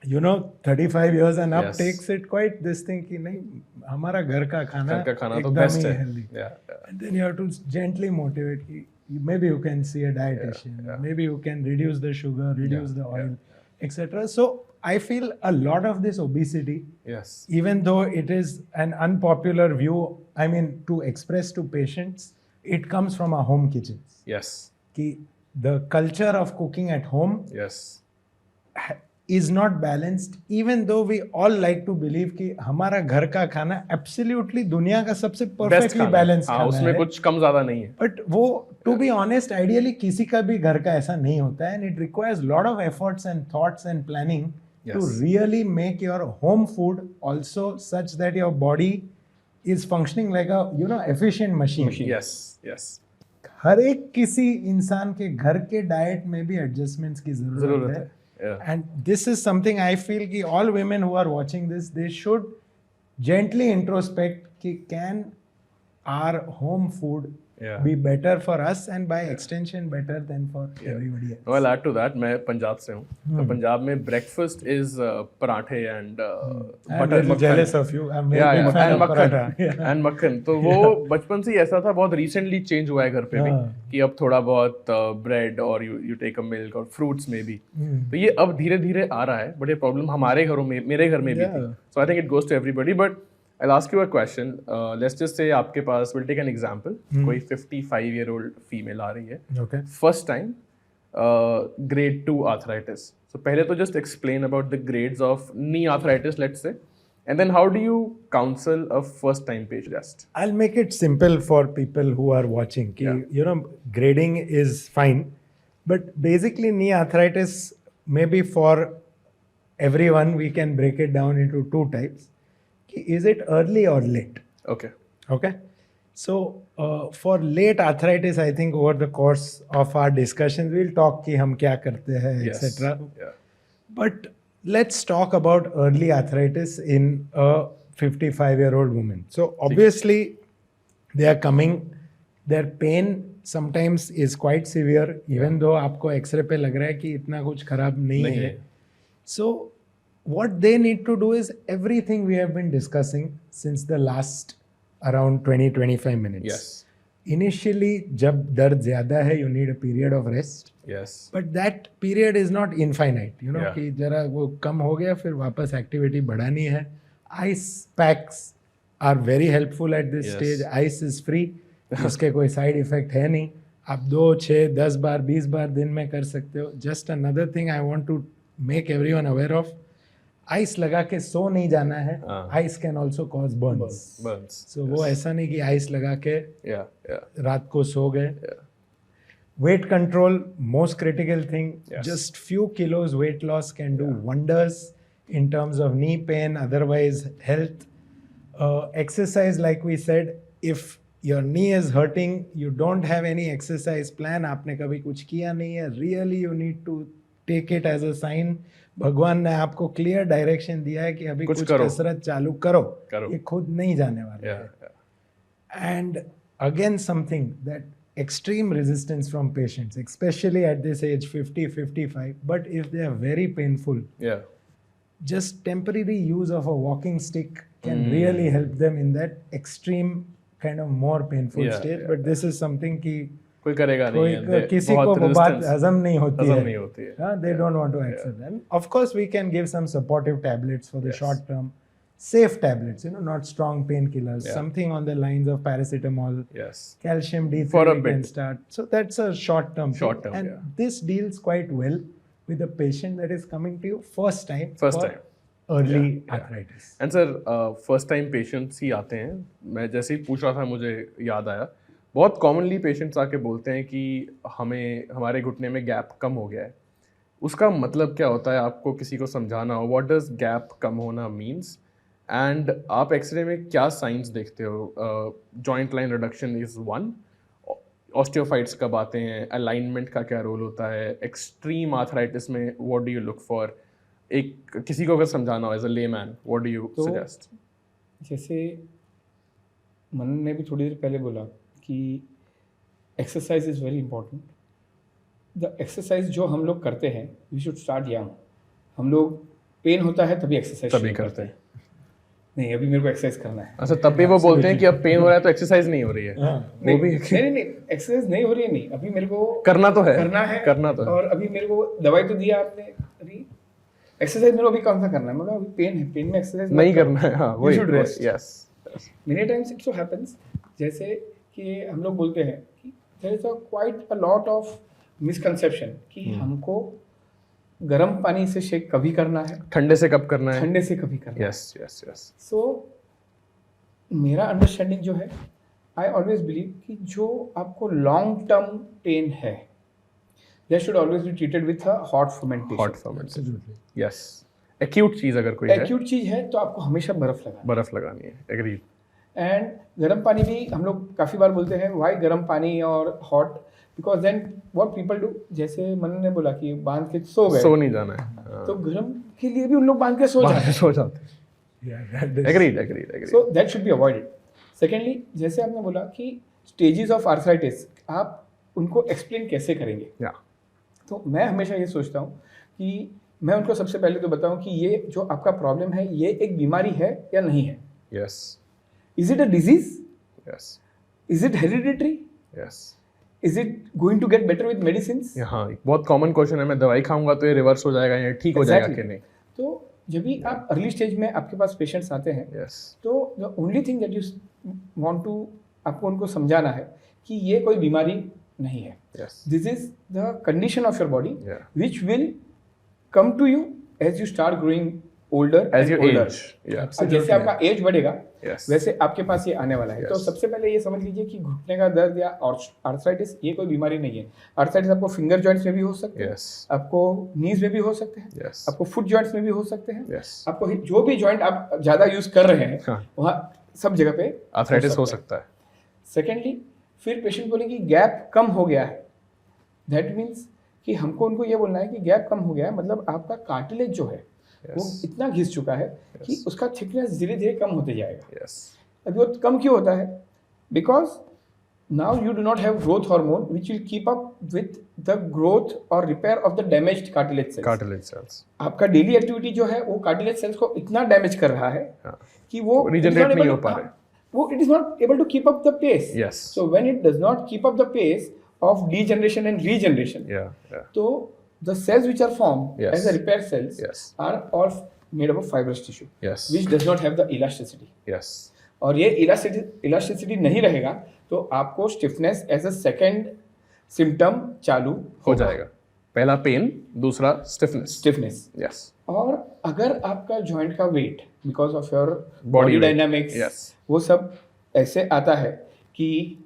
35 years and up Yes. takes it quite this thing कि नहीं हमारा घर का खाना घर का खाना तो एकदम best ही है healthy. yeah. And then you have to gently motivate कि maybe you can see a dietitian, maybe you can reduce the sugar, reduce the oil, etc. So I feel a lot of this obesity, Yes. even though it is an unpopular view, I mean to express to patients, it comes from our home kitchens. Yes. कि the culture of cooking at home Yes. is not balanced, even though we all like to believe कि हमारा घर का खाना absolutely दुनिया का सबसे Best perfectly खाना है। balanced हाँ, खाना उसमें है. कुछ कम ज्यादा नहीं है But वो to be honest, ideally किसी का भी घर का ऐसा नहीं होता है, and it requires lot of efforts and thoughts and planning to Yes. really make your home food also such that your body is functioning like a efficient machine. Yes. Yes. हर एक किसी इंसान के घर के डाइट में भी adjustments की जरूरत जरूरत है है yeah. And this is something I feel कि all women who are watching this, they should gently introspect कि can our home food Yeah. be better for us and by extension better than for everybody else. Well, add to that, मैं पंजाब से हूँ तो पंजाब में breakfast is पराठे and I'm butter little jealous of you. I'm very yeah, big yeah. fan and of मक्खन paratha. Yeah. and मक्खन तो वो बचपन से ही ऐसा था बहुत recently change हुआ है घर पे भी कि अब थोड़ा बहुत bread और you take a milk और fruits में भी तो ये अब धीरे धीरे आ रहा है बट ये प्रॉब्लम हमारे घरों में मेरे घर में भी थी so I think it goes to everybody but I'll ask you a question. Let's just say आपके पास we'll take an example. कोई 55-year-old female आ रही है. Okay. First time grade 2 arthritis. So पहले तो just explain about the grades of knee arthritis, let's say, and then how do you counsel a first time patient? Just I'll make it simple for people who are watching. कि, grading is fine, but basically knee arthritis, maybe for everyone, we can break it down into two types. कि is it early or late? okay. Okay. So for late arthritis, I think over the course of our discussions, we'll talk कि हम क्या करते हैं, Yes. etc. Yeah. But let's talk about early arthritis in a 55-year-old woman. So obviously, they are coming, their pain sometimes is quite severe, even though आपको x ray पे लग रहा है कि इतना कुछ खराब नहीं है. So what they need to do is everything we have been discussing since the last around 20-25 minutes. Yes. Initially, जब दर्द ज़्यादा है, you need a period of rest. Yes. But that period is not infinite. Yeah. कि जरा वो कम हो गया फिर वापस एक्टिविटी बढ़ानी है. Ice packs are very helpful at this Yes. stage. Ice is free. उसके कोई साइड इफेक्ट है नहीं. आप 2, 6, 10 बार 20 बार दिन में कर सकते हो. Just another thing I want to make everyone aware of. Ice लगा के सो नहीं जाना है. Ice can also cause burns. So वो ऐसा नहीं कि आइस लगा के रात को सो गए. Weight control, most critical thing. Yes. Just few kilos weight loss can do wonders in terms of knee pain, otherwise health. Exercise, like we said, if your knee is hurting, you don't have any exercise plan, आपने कभी कुछ किया नहीं है, really you need to take it as a sign. भगवान ने आपको clear direction दिया है कि अभी कुछ कसरत चालू करो. ये खुद नहीं जाने वाला है. And again something that extreme resistance from patients, especially at this age 50-55, but if they are very painful, just temporary use of a walking stick can really help them in that extreme kind of more painful stage. But this is something कि कोई करेगा नहीं है. किसी को वो बात हजम नहीं होती है. They don't want to accept that. Of course, we can give some supportive tablets for the short term, safe tablets, not strong painkillers. Something on the lines of paracetamol, calcium D3 for a we can start. So that's a short term. And this deals quite well with the patient that is coming to you first time. Early arthritis. And sir, first time patients ही आते हैं. मैं जैसे ही पूछ रहा था मुझे याद आया. बहुत कॉमनली पेशेंट्स आके बोलते हैं कि हमारे घुटने में गैप कम हो गया है. उसका मतलब क्या होता है आपको किसी को समझाना हो. व्हाट डज गैप कम होना मीन्स एंड आप एक्सरे में क्या साइंस देखते हो. Joint line reduction is one. Osteophytes कब आते हैं. अलाइनमेंट का क्या रोल होता है. एक्सट्रीम आर्थराइटिस में what do you look for. एक किसी को अगर समझाना हो as a layman what do you suggest. जैसे मनन ने भी थोड़ी देर पहले बोला कि exercise is very important the exercise जो हम लोग करते हैं वी शुड स्टार्ट यंग. हम लोग पेन होता है तभी एक्सरसाइज तभी करते हैं. नहीं अभी मेरे को एक्सरसाइज करना है. अच्छा, तब भी वो बोलते हैं कि अब पेन हो रहा है तो एक्सरसाइज नहीं हो रही है. हाँ. वो भी नहीं एक्सरसाइज नहीं हो रही है. नहीं अभी मेरे को करना तो है. करना है. और अभी मेरे को दवाई तो दिया आपने. अभी एक्सरसाइज मेरे को अभी कौन सा करना है. मतलब अभी पेन है, पेन में एक्सरसाइज नहीं करना है. हाँ वही. should rest. यस. Many times it so happens जैसे कि हम लोग बोलते हैं कि there is quite a lot of misconception कि हमको गर्म पानी से शेक कभी करना है, ठंडे से कब करना है. ठंडे से कभी करना है. Yes yes yes. सो मेरा अंडरस्टैंडिंग जो है आई ऑलवेज बिलीव कि जो आपको लॉन्ग टर्म पेन है that should always be treated with a hot fermentation. Hot fermentation. Yes. Acute चीज अगर कोई है, एक्यूट चीज है तो आपको हमेशा बर्फ लगानी है. एग्रीड. एंड गर्म पानी भी हम लोग काफ़ी बार बोलते हैं वाई गर्म पानी और hot because then what people do. जैसे मन ने बोला कि बांध के सो गए, सो नहीं जाना है. तो गर्म के लिए भी उन लोग बांध के सो जाते हैं. सो जाते हैं. Agreed. So that should be avoided. Secondly जैसे आपने बोला कि स्टेजेस ऑफ आर्थराइटिस आप उनको एक्सप्लेन कैसे करेंगे. या. तो मैं हमेशा ये सोचता हूँ कि मैं उनको सबसे पहले तो बताऊँ कि ये जो आपका प्रॉब्लम है ये एक बीमारी है या नहीं है. Yes is it a disease, yes is it hereditary, yes. Is it going to get better with medicine. हाँ बहुत कॉमन क्वेश्चन है. मैं दवाई खाऊंगा तो ये रिवर्स हो जाएगा या ठीक हो जाएगा कि नहीं. तो जब भी आप अर्ली स्टेज में आपके पास पेशेंट्स आते हैं यस. तो the only thing that you want to आपको उनको समझाना है कि ये कोई बीमारी नहीं है. Yes. This is the condition of your body Yeah. Which will come to you as you start growing older As you age. Yeah. जैसे आपका एज बढ़ेगा Yes. वैसे आपके पास ये आने वाला है. तो Yes. सबसे पहले ये समझ लीजिए कि घुटने का दर्द या आर्थराइटिस ये कोई बीमारी नहीं है. आर्थराइटिस आपको फिंगर जॉइंट्स में भी हो सकते हैं, Yes. आपको नीज में भी हो सकते हैं, Yes. आपको फुट जॉइंट्स में भी हो सकते हैं. Yes. आपको जो भी जॉइंट आप ज़्यादा यूज कर रहे हैं हाँ. वहाँ सब जगह पे आर्थराइटिस हो सकता है. सेकेंडली फिर पेशेंट बोलेंगे गैप कम हो गया है. दैट मीन्स कि हमको उनको ये बोलना है कि गैप कम हो गया है मतलब आपका कार्टिलेज जो है वो Yes. इतना घिस चुका है कि Yes. उसका थिकनेस धीरे धीरे कम होते जाएगा. Yes. अभी वो कम क्यों होता है? Because now you do not have growth hormone which will keep up with the growth और repair of the damaged cartilage cells. Cartilage cells. आपका डेली एक्टिविटी जो है वो कार्टिलेज सेल्स को इतना डैमेज कर रहा है हाँ. कि वो Regenerate नहीं हो पा रहे. वो it is not able to keep up the pace. Yes. So when it does not keep up the pace of degeneration and regeneration, Yeah. Yeah. so the cells which are formed Yes. as the repair cells Yes. are all made up of fibrous tissue, Yes. which does not have the elasticity. Yes. और ये elasticity नहीं रहेगा तो आपको stiffness as a second symptom चालू हो जाएगा. पहला पेन, दूसरा stiffness. stiffness. Yes. और अगर आपका जॉइंट का weight because of your Body body weight. Dynamics Yes. वो सब ऐसे आता है कि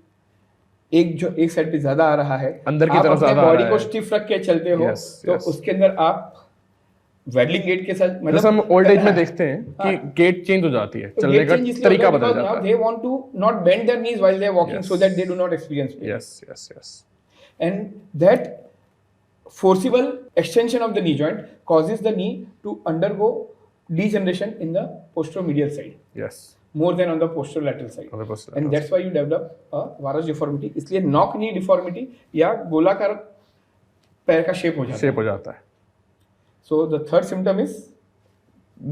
एक साइड पे ज्यादा आ रहा है, अंदर की आप तरफ अपने ज्यादा आ बॉडी रहा को है. स्टिफ रख के चलते हो Yes, तो yes. उसके अंदर आप वेडलिंग गेट के साथ जैसे हम ओल्ड एज में हाँ, देखते हैं कि हाँ. गेट चेंज हो जाती है, तो चलने gait का change इसलिए तरीका होता है बदल because जाता now है. they want to not bend their knees while they are walking Yes. so that they do not experience pain. Yes. Yes. Yes. And that forcible extension of the knee joint causes the knee to undergo degeneration in the posteromedial side Yes. more than on the posterolateral side. On the posterolateral And that's why you develop a varus deformity. इसलिए knock knee deformity या गोलाकार पैर का shape हो जाता shape हो जाता है. है. So the third symptom is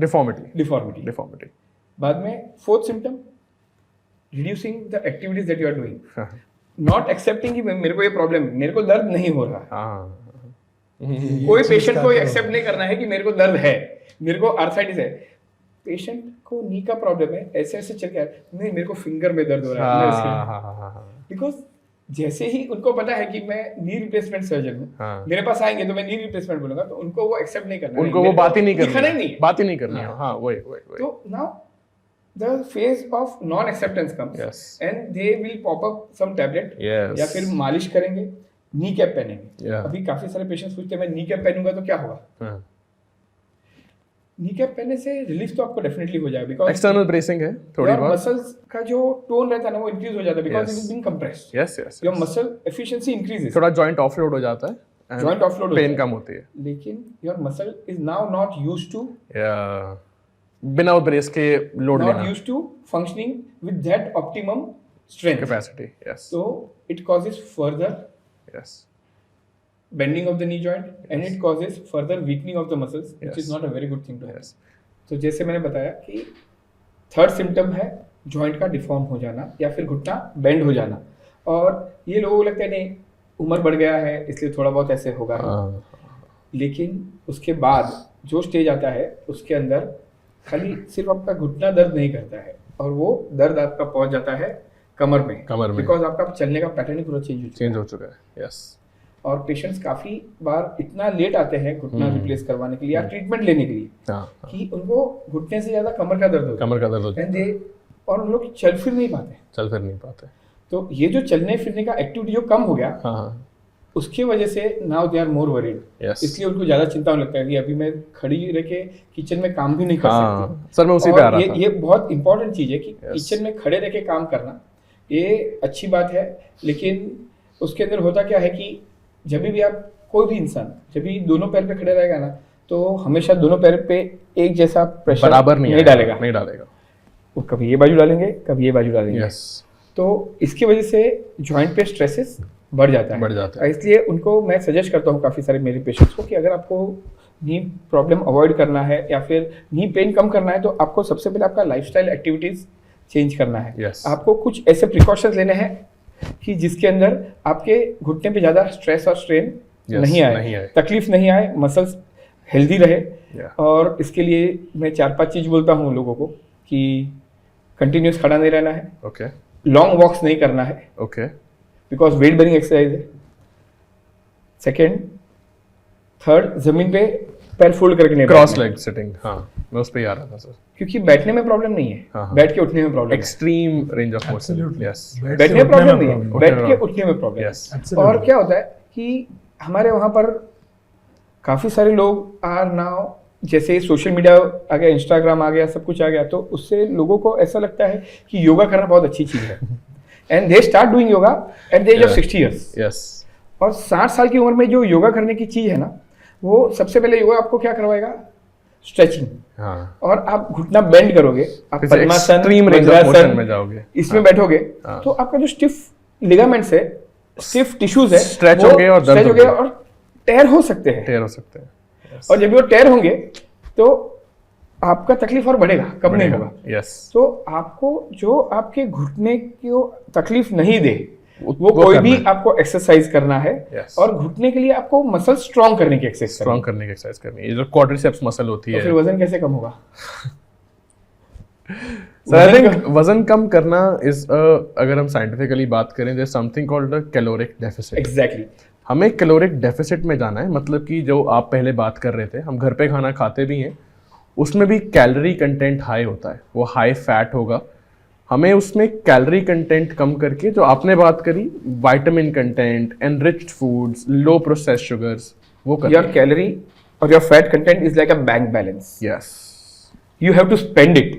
Deformity. deformity. Deformity. बाद में fourth symptom reducing the activities that you are doing. हाँ. Not accepting कि मेरे को ये प्रॉब्लम मेरे को दर्द नहीं हो रहा है. हाँ. कोई पेशेंट को एक्सेप्ट नहीं करना है कि मेरे को दर्द है, मेरे को आर्थराइटिस है. पेशेंट को नी का प्रॉब्लम है, ऐसे ऐसे चल के नहीं मेरे को फिंगर में दर्द हो रहा है. हाँ. बिकॉज जैसे ही उनको पता है कि मैं नी रिप्लेसमेंट सर्जन हूँ, हाँ. मेरे पास आएंगे तो मैं नी रिप्लेसमेंट बोलूंगा तो उनको वो एक्सेप्ट नहीं करना. उनको वो बात ही नहीं करनी. दिखाना ही नहीं. बात ही नहीं करनी है. हाँ वही. तो now the phase of non acceptance comes Yes. And they will pop up some tablet Yes. या फिर मालिश करेंगे, नी कैप पहनेंगे. Yeah. अभी काफी सारे पेशेंट्स पूछते हैं मैं नी कैप पहनूंगा तो क्या होगा. हाँ. नी कैप पहनने से रिलीफ तो आपको डेफिनेटली हो जाएगा बिकॉज एक्सटर्नल ब्रेसिंग है थोड़ी बहुत. मसल्स का जो टोन रहता है ना वो इंक्रीज हो जाता है because Yes. It is being compressed. Yes. Yes. Your muscle efficiency increases. थोड़ा जॉइंट ऑफलोड हो जाता है. and Joint offload हो पेन जाता कम होती है. लेकिन your muscle is now not used to या बिना ब्रेस के लोड not लेना. used to functioning with that optimum strength. Capacity. Yes. So it causes further यस. bending of the knee joint and it causes further weakening of the muscles, which is Yes. not a very good thing to have. Yes. तो जैसे मैंने बताया कि third symptom है joint का deform हो जाना या फिर घुटना बेंड हो जाना, और ये लोगों को लगता है नहीं उम्र बढ़ गया है इसलिए थोड़ा बहुत ऐसे होगा, हाँ, लेकिन उसके बाद जो स्टेज आता है उसके अंदर खाली सिर्फ आपका घुटना दर्द नहीं करता है और वो दर्द आपका पहुंच जाता है कमर में, बिकॉज आपका चलने का पैटर्न ही पूरा चेंज हो चुका है। यस। और पेशेंट्स काफी बार इतना लेट आते हैं घुटना रिप्लेस करवाने के लिए या ट्रीटमेंट लेने के लिए हाँ, कि उनको घुटने से ज्यादा कमर का दर्द होता कमर का दर्द है And they- और उन लोग चल फिर नहीं पाते। चल फिर नहीं पाते। तो ये जो चलने फिरने का एक्टिविटी जो कम हो गया, हाँ हाँ। उसकी वजह से now they are more worried. Yes. इसलिए उनको ज्यादा चिंता होने लगता है कि अभी मैं खड़ी रह के किचन में काम भी नहीं कर सकती। हाँ सर, मैं उसी पे आ रहा था। ये बहुत इंपॉर्टेंट चीज है कि Yes. किचन में खड़े रह के काम करना ये अच्छी बात है, लेकिन उसके अंदर होता क्या है कि जब भी आप कोई भी इंसान जब भी दोनों पैर पे खड़े रहेगा ना, तो हमेशा दोनों पैर पे एक जैसा प्रेशर बराबर नहीं डालेगा। नहीं डालेगा। वो कभी ये बाजू डालेंगे कभी ये बाजू डालेंगे। यस। तो इसकी वजह से जॉइंट पे स्ट्रेसेस बढ़ जाता है। बढ़ जाता है। इसलिए उनको मैं सजेस्ट करता हूँ काफ़ी सारे मेरे पेशेंट्स को कि अगर आपको नी प्रॉब्लम अवॉइड करना है या फिर नी पेन कम करना है, तो आपको सबसे पहले आपका लाइफस्टाइल एक्टिविटीज चेंज करना है। Yes. आपको कुछ ऐसे प्रिकॉशंस लेने हैं कि जिसके अंदर आपके घुटने पे ज़्यादा स्ट्रेस और स्ट्रेन Yes, नहीं नहीं आए, आए। तकलीफ नहीं आए, मसल्स हेल्दी रहे। Yeah. और इसके लिए मैं 4-5 चीज़ बोलता हूँ लोगों को कि कंटिन्यूस खड़ा नहीं रहना है, ओके लॉन्ग वॉक्स नहीं करना है okay. Because weight bearing exercise है। सेकेंड, थर्ड, जमीन पे पैर फोल्ड करके नहीं क्रॉस बैठना है, लेग सिटिंग, हाँ मैं उस पे ही आ रहा था सर। क्योंकि बैठने में प्रॉब्लम नहीं है, हाँ, हाँ। बैठ के उठने में प्रॉब्लम है। Extreme range of motion. Absolutely. Yes. बैठने में प्रॉब्लम नहीं है, उठने बैठ में के problem। उठने में प्रॉब्लम है। यस। Absolutely. और क्या होता है कि हमारे वहाँ पर काफ़ी सारे लोग आर नाउ, जैसे सोशल मीडिया आ गया, इंस्टाग्राम आ गया, सब कुछ आ गया, तो उससे लोगों को ऐसा लगता है कि योगा करना बहुत अच्छी चीज़ है and they start doing yoga at the age of 60 years. Yes. और 60 साल की उम्र में जो योगा करने की चीज़ है ना, वो सबसे पहले योगा आपको क्या करवाएगा? स्ट्रेचिंग। हाँ। और आप घुटना बेंड करोगे, आप किसी padmasana, extreme range of vajrasana motion में जाओगे। इसमें बैठोगे, हाँ। तो आपका जो स्टिफ लिगामेंट्स है, स्टिफ टिश्यूज है, Stretch वो होंगे और दर्द stretch होंगे होंगे। और टेयर हो सकते हैं। टेयर हो सकते हैं। Yes. और जब वो टेयर होंगे तो आपका तकलीफ और बढ़ेगा, कम नहीं बढ़ेगा। होगा। यस। तो आपको जो आपके घुटने को तकलीफ नहीं दे वो वो कोई भी करना है। आपको एक्सरसाइज करना है। Yes. और घुटने के लिए आपको मसल स्ट्रॉन्ग करने की एक्सरसाइज करनी स्ट्रॉन्ग करने की एक्सरसाइज करनी है। ये जो क्वाड्रिसेप्स मसल होती है। है। तो फिर वजन कैसे कम होगा? सर आई थिंक वजन कम करना इज अगर हम साइंटिफिकली बात करें, there something called a caloric deficit. Exactly. हमें कैलोरिक डेफिसिट में जाना है, मतलब कि जो आप पहले बात कर रहे थे, हम घर पे खाना खाते भी हैं, उसमें भी कैलोरी कंटेंट हाई होता है, वो हाई फैट होगा। हमें उसमें कैलोरी कंटेंट कम करके, जो आपने बात करी, विटामिन कंटेंट, एनरिच्ड फूड्स, लो प्रोसेस्ड शुगर्स, वो योर करना। कैलोरी और your fat content is like a bank balance. Yes. You have to spend it.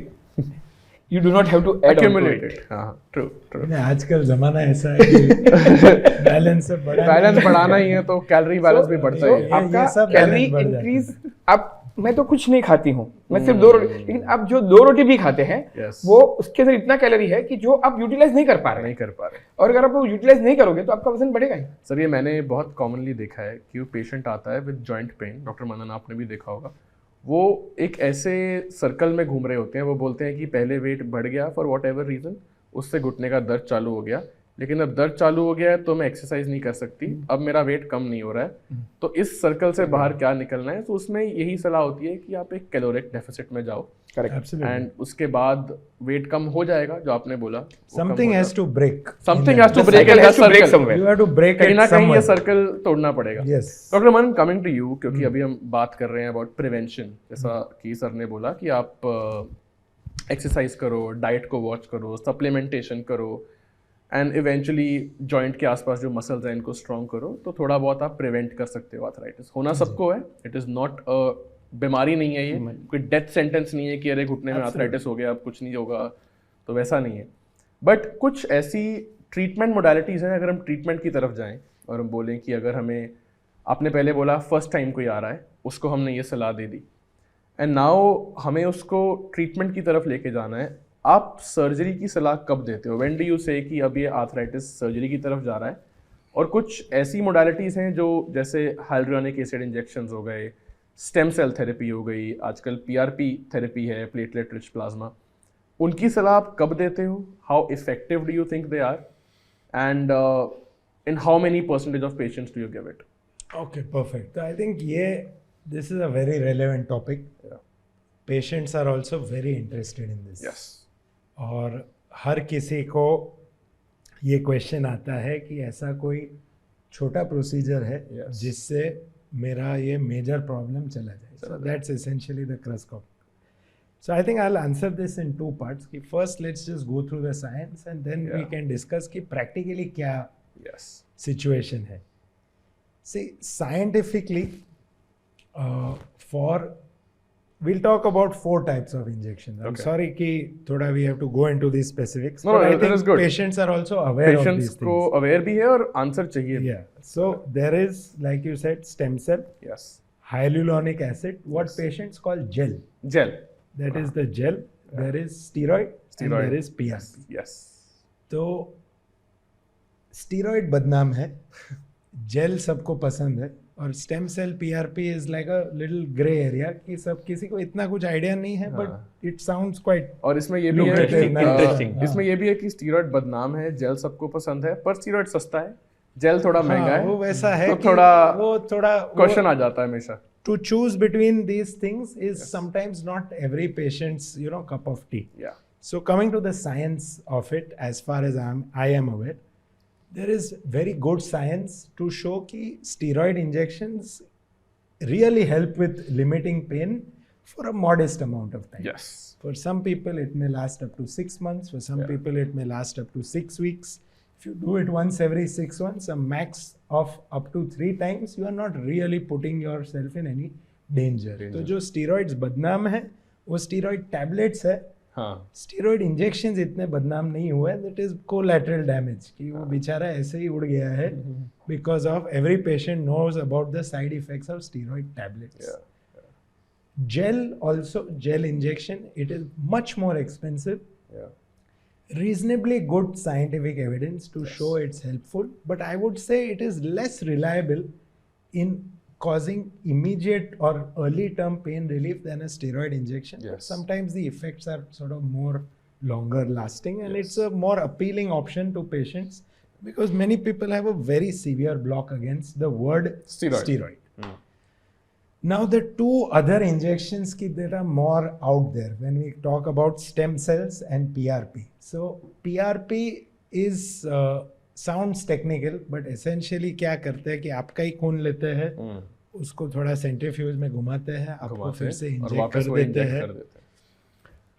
You do not have to add on to Accumulate it. it. हाँ, true, true. नहीं, आजकल जमाना ऐसा है कि बैलेंस से बड़ा बैलेंस बढ़ाना ही है तो कैलोरी बैलेंस भी बढ़ता So, ही है। आपका सब कैलोरी balance बढ़ जाता है। इंक्रीज। अब मैं तो कुछ नहीं खाती हूँ, मैं सिर्फ 2 रोटी, लेकिन आप जो 2 रोटी भी खाते हैं, Yes. वो उसके अंदर इतना कैलोरी है कि जो आप यूटिलाइज नहीं कर पा रहे नहीं हैं। कर पा रहे। और अगर आप वो यूटिलाइज नहीं करोगे तो आपका वजन बढ़ेगा ही। सर ये मैंने बहुत कॉमनली देखा है कि वो पेशेंट आता है विद जॉइंट पेन, डॉक्टर मनन आपने भी देखा होगा, वो एक ऐसे सर्कल में घूम रहे होते हैं, वो बोलते हैं कि पहले वेट बढ़ गया फॉर वॉट एवर रीज़न, उससे घुटने का दर्द चालू हो गया, लेकिन अब दर्द चालू हो गया है तो मैं एक्सरसाइज नहीं कर सकती, अब मेरा वेट कम नहीं हो रहा है, तो इस सर्कल से बाहर क्या निकलना है? तो उसमें यही सलाह होती है कि आप एक कैलोरिक डेफिसिट में जाओ करेक्ट। Absolutely. एंड उसके बाद वेट कम हो जाएगा, जो आपने बोला। Something has to break. Something has to The break cycle and has to break somewhere. You have to break कहीं it ना कहीं ये somewhere. सर्कल तोड़ना पड़ेगा। Yes. डॉक्टर मन, कमिंग टू यू, क्योंकि अभी हम बात कर रहे हैं अबाउट प्रिवेंशन, जैसा कि सर ने बोला कि आप एक्सरसाइज करो, डाइट को वॉच करो, सप्लीमेंटेशन करो एंड इवेंचुअली जॉइंट के आसपास जो मसल्स हैं इनको स्ट्रॉन्ग करो, तो थोड़ा बहुत आप प्रिवेंट कर सकते हो आर्थराइटिस। होना सबको है, इट इज़ नॉट अ बीमारी नहीं है, ये कोई डेथ सेंटेंस नहीं है कि अरे घुटने में आर्थराइटिस हो गया अब कुछ नहीं होगा, तो वैसा नहीं है। बट कुछ ऐसी ट्रीटमेंट मोडालिटीज़ हैं, अगर हम ट्रीटमेंट की तरफ जाएं और हम बोलें कि अगर हमें, आपने पहले बोला फर्स्ट टाइम कोई आ रहा है, उसको हमने ये सलाह दे दी एंड नाउ हमें उसको ट्रीटमेंट की तरफ लेके जाना है, आप सर्जरी की सलाह कब देते हो? व्हेन डू यू से कि अब ये आर्थराइटिस सर्जरी की तरफ जा रहा है, और कुछ ऐसी मोडालिटीज़ हैं जो जैसे हाइल्यूरोनिक एसिड इंजेक्शंस हो गए, स्टेम सेल थेरेपी हो गई, आजकल पीआरपी थेरेपी है, प्लेटलेट रिच प्लाज्मा, उनकी सलाह आप कब देते हो? How effective do you think they are? And in how many percentage of patients do you give it? Okay, perfect. So I think this is a very relevant topic. Yeah. Patients are also very interested in this. Yes. और हर किसी को ये question आता है कि ऐसा कोई छोटा प्रोसीजर है Yes. जिससे मेरा ये मेजर प्रॉब्लम चला जाए. So that's essentially the crux of. So I think I'll answer this in two parts. कि first let's just go through the science and then we Yeah. can discuss कि practically क्या Yes. situation है. See, scientifically, we'll talk about 4 types of injections. I'm Okay. sorry कि थोड़ा we have to go into these specifics. No, but I that think is good. patients are also aware of Patients these को things. Aware भी है और answer चाहिए भी. Yeah. So there is, like you said, stem cell, Yes. hyaluronic acid, what Yes. patients call gel. Gel. That is the gel. There is steroid, and Steroid. there is PRP. Yes. तो steroid बदनाम है, gel सबको पसंद है, और stem cell PRP is like a little grey area कि सब किसी को इतना कुछ आइडिया नहीं है, बट इट साउंड्स क्वाइट. और इसमें ये भी है Lucrative, कि हाँ. इसमें ये भी है कि स्टीरॉयड बदनाम है, जेल सबको पसंद है, पर स्टीरॉयड सस्ता है, जेल थोड़ा महंगा है. वो वैसा है तो कि वो थोड़ा क्वेश्चन आ जाता है हमेशा. to choose between these things is sometimes not every patient's cup of tea. Yeah. So coming to the science of it, as far as I am aware, there is very good science to show कि steroid injections really help with limiting pain for a modest amount of time. Yes. For some people, it may last up to 6 months. For some Yeah. people, it may last up to 6 weeks. If you do it once every 6 months, a max of up to 3 times, you are not really putting yourself in any danger. तो जो steroids बदनाम है, वो steroid tablets है. हाँ. Steroid injections इतने बदनाम नहीं हुए, दैट इज कोलैटरल डैमेज कि वो बेचारा ऐसे ही उड़ गया है, because of every patient knows about the side effects of steroid tablets. Gel also, gel injection, it is much more expensive. Yeah. Reasonably good scientific evidence to show it's helpful, but I would say it is less reliable in causing immediate or early term pain relief than a steroid injection. But Yes. sometimes the effects are sort of more longer lasting, and Yes. it's a more appealing option to patients because many people have a very severe block against the word Steroid. Now the two other injections that are more out there when we talk about stem cells and PRP. So PRP is sounds technical, but essentially क्या करते हैं कि आपका ही खून लेते हैं, उसको थोड़ा सेंट्रीफ्यूज में घुमाते हैं, आपको फिर से और इंजेक्ट वापस कर वो देते inject हैं. कर देते हैं.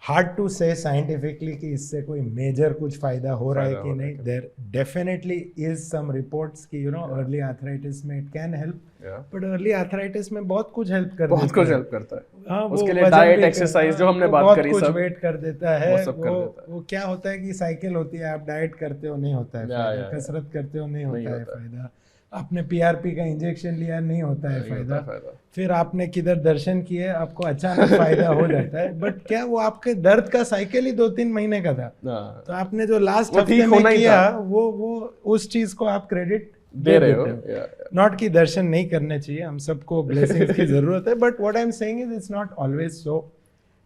हार्ड टू से साइंटिफिकली कि इससे कोई मेजर कुछ फायदा हो रहा है फायदा कि हो रहा है नहीं. कि there definitely is some reports कि अर्ली आर्थराइटिस में it can help, Yeah. But early arthritis में बहुत कुछ हेल्प कर बहुत देता कुछ है. हेल्प करता है. हाँ, वो उसके लिए वजन डाइट, भी कर- एक्सरसाइज जो हाँ, हमने वो बात बहुत करी कुछ सब, वेट कर देता है. वो सब कर देता है. वो क्या होता है कि साइकिल होती है, आप डाइट करते हो नहीं होता है या, फायदा, या. कसरत करते हो नहीं नहीं होता है होता है. फायदा, आपने पीआरपी का इंजेक्शन लिया नहीं होता है नहीं होता फायदा, फायदा. फिर आपने किधर दर्शन किए आपको अचानक फायदा हो जाता है. बट क्या वो आपके दर्द का साइकिल ही 2-3 महीने का था, हाँ. तो आपने जो लास्ट वो हफ्ते ठीक में होना ही किया था. वो उस चीज को आप क्रेडिट दे रहे हो. देते Yeah. नॉट कि दर्शन नहीं करने चाहिए, हम सबको ब्लेसिंग्स की जरूरत है, but what I am saying is it's not always so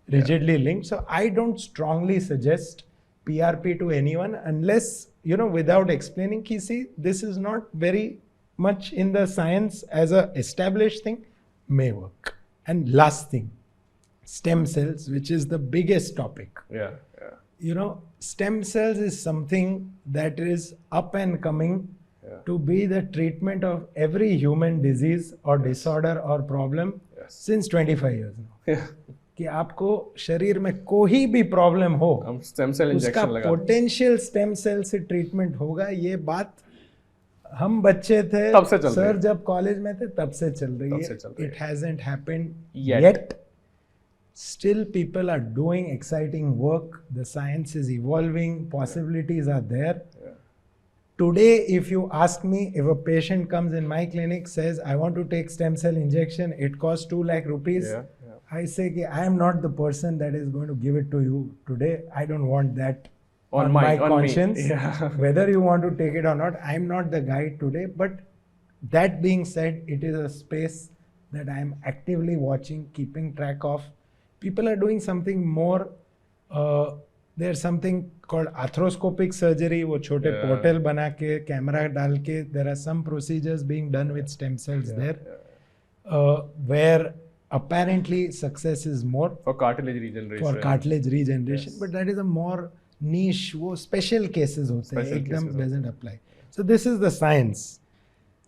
rigidly linked. So I don't strongly suggest PRP to anyone unless without explaining ki see this is not very much in the science as a established thing may work. And last thing, stem cells, which is the biggest topic. Yeah. Yeah. Stem cells is something that is up and coming Yeah. to be the treatment of every human disease or disorder or problem Yes. since 25 years now. Yeah. कि आपको शरीर में कोई भी problem हो, हम stem cell उसका injection लगा. पोटेंशियल स्टेम सेल से ट्रीटमेंट होगा. ये बात हम बच्चे थे तब से चल रही सर, है. जब कॉलेज में थे तब से चल रही तब से है. चल रही इट है. Hasn't happened Yet. Yet. Still people are doing exciting work. The science is evolving, possibilities are there. Yeah. Today, if you ask me, if a patient comes in my clinic, says, I want to take stem cell injection, it costs 2 lakh rupees. Yeah. Yeah. I say, I am not the person that is going to give it to you today. I don't want that On my mine, on me. conscience, Yeah. whether you want to take it or not. I'm not the guy today, but that being said, it is a space that I'm actively watching, keeping track of. People are doing something more. There's something called arthroscopic surgery. वो छोटे Yeah. portal बना के camera डाल के, there are some procedures being done with stem cells there, where apparently success is more For cartilage regeneration. for cartilage regeneration, Yes. but that is a more niche, वो special cases होते हैं, Special एकदम cases होते doesn't apply. So this is the science.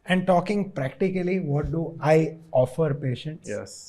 And talking practically, what do I offer patients? Yes.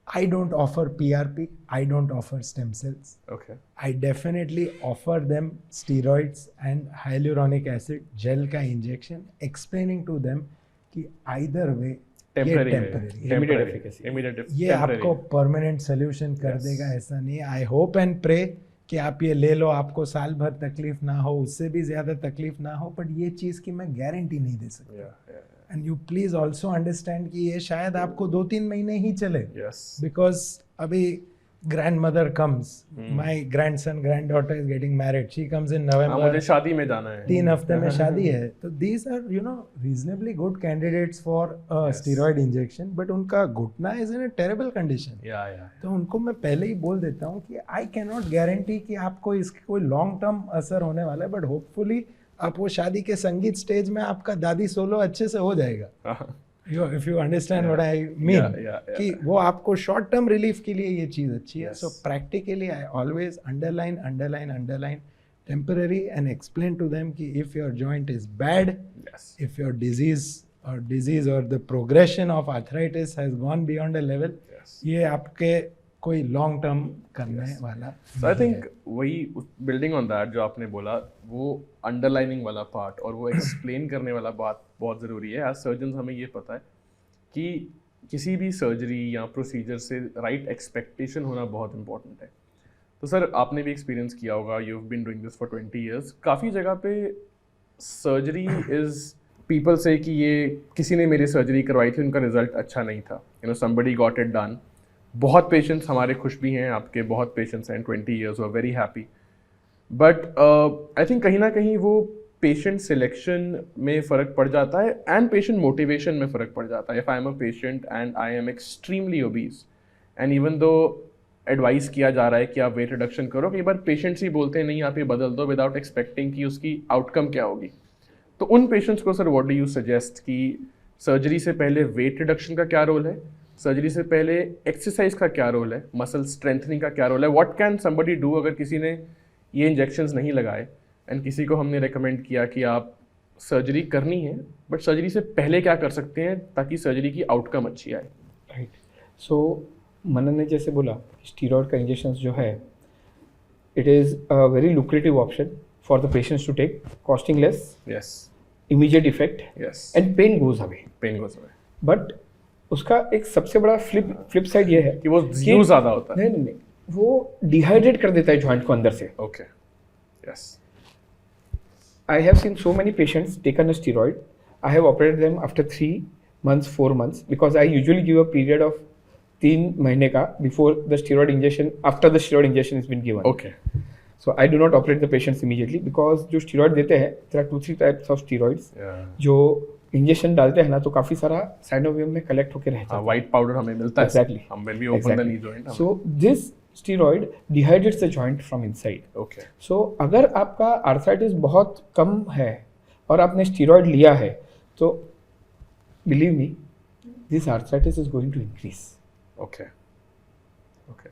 I don't offer PRP, I don't offer stem cells. Okay. I definitely offer them steroids and hyaluronic acid gel का injection, explaining to them कि either way Temporary. ये temporary है. Limited efficacy. Immediate. ये आपको permanent solution कर Yes. देगा ऐसा नहीं है. आई होप एंड प्रे कि आप ये ले लो, आपको साल भर तकलीफ ना हो, उससे भी ज्यादा तकलीफ ना हो, बट ये चीज की मैं गारंटी नहीं दे सकता. Yeah. And you please also understand कि ये शायद आपको 2-3 महीने ही चले, Yes. बिकॉज अभी grandmother comes, my grandson granddaughter is getting married, she comes in हाँ, November, मुझे शादी में जाना है. 3 हफ्ते में शादी है. तो these are reasonably good candidates for steroid injection, but उनका घुटना is in a terrible condition. Yeah. तो उनको मैं पहले ही बोल देता हूँ कि आई कैन नॉट गारंटी कि आपको इसके कोई लॉन्ग टर्म असर होने वाला है, बट होपफुली आप वो शादी के संगीत स्टेज में आपका दादी सोलो अच्छे से हो जाएगा. If you understand what I mean, कि वो आपको शॉर्ट टर्म रिलीफ के लिए ये चीज़ अच्छी है. Yes. So practically I always underline temporary and explain to them कि if your joint is bad, Yes. if your disease or the progression of arthritis has gone beyond a level, Yes. ये आपके कोई long term करने वाला. So I think वही building on that जो आपने बोला, वो अंडरलाइनिंग वाला पार्ट और वो एक्सप्लेन करने वाला बात बहुत ज़रूरी है. एज सर्जन हमें ये पता है कि किसी भी सर्जरी या प्रोसीजर से राइट एक्सपेक्टेशन होना बहुत इंपॉर्टेंट है. तो सर आपने भी एक्सपीरियंस किया होगा, you have been doing this for 20 years. काफ़ी जगह पे सर्जरी इज़ पीपल से कि ये किसी ने मेरी सर्जरी करवाई थी, उनका रिजल्ट अच्छा नहीं था, somebody got it done. बहुत पेशेंट्स हमारे खुश भी हैं, आपके बहुत पेशेंट्स हैं 20 years are very happy. But I think कहीं ना कहीं वो पेशेंट सिलेक्शन में फ़र्क पड़ जाता है एंड पेशेंट मोटिवेशन में फ़र्क पड़ जाता है. If I am a patient and I am extremely obese and even though advice किया जा रहा है कि आप वेट रिडक्शन करो, कई बार पेशेंट्स ही बोलते हैं नहीं आप ये बदल दो विदाउट एक्सपेक्टिंग कि उसकी आउटकम क्या होगी. तो उन पेशेंट्स को sir what do you suggest कि सर्जरी से पहले वेट रिडक्शन का क्या रोल है, सर्जरी से पहले एक्सरसाइज का क्या रोल है, मसल स्ट्रेंथनिंग का क्या रोल है, व्हाट कैन समबडी डू अगर किसी ने ये इंजेक्शंस नहीं लगाए एंड किसी को हमने रेकमेंड किया कि आप सर्जरी करनी है बट सर्जरी से पहले क्या कर सकते हैं ताकि सर्जरी की आउटकम अच्छी आए. राइट. सो मनन ने जैसे बोला, स्टीरॉयड का इंजेक्शन जो है, it is a very lucrative option for the patients to take, costing less, yes immediate effect yes and pain goes away. Pain goes away. But उसका एक सबसे बड़ा फ्लिप साइड ये है कि वो यूज ज़्यादा होता है. नहीं, वो डिहाइड्रेट कर देता है जॉइंट को अंदर से. Okay. Yes. I have seen so many patients taken a steroid. I have operated them after 3 months, 4 months, because I usually give a period of 3 महीने का before the steroid injection, after the steroid injection has been given. Okay. So I do not operate the patients immediately because जो steroid देते हैं, there are 2-3 types of steroids. जो injection डालते हैं ना, तो काफ़ी सारा साइनोवियम में कलेक्ट होकर रहता है. वाइट पाउडर हमें मिलता है. Exactly. हम when we open the knee joint. So this steroid dehydrates the joint from inside. Okay. So अगर आपका आर्थराइटिस बहुत कम है और आपने स्टीरॉयड लिया है, तो believe me this arthritis is going to increase. Okay. Okay.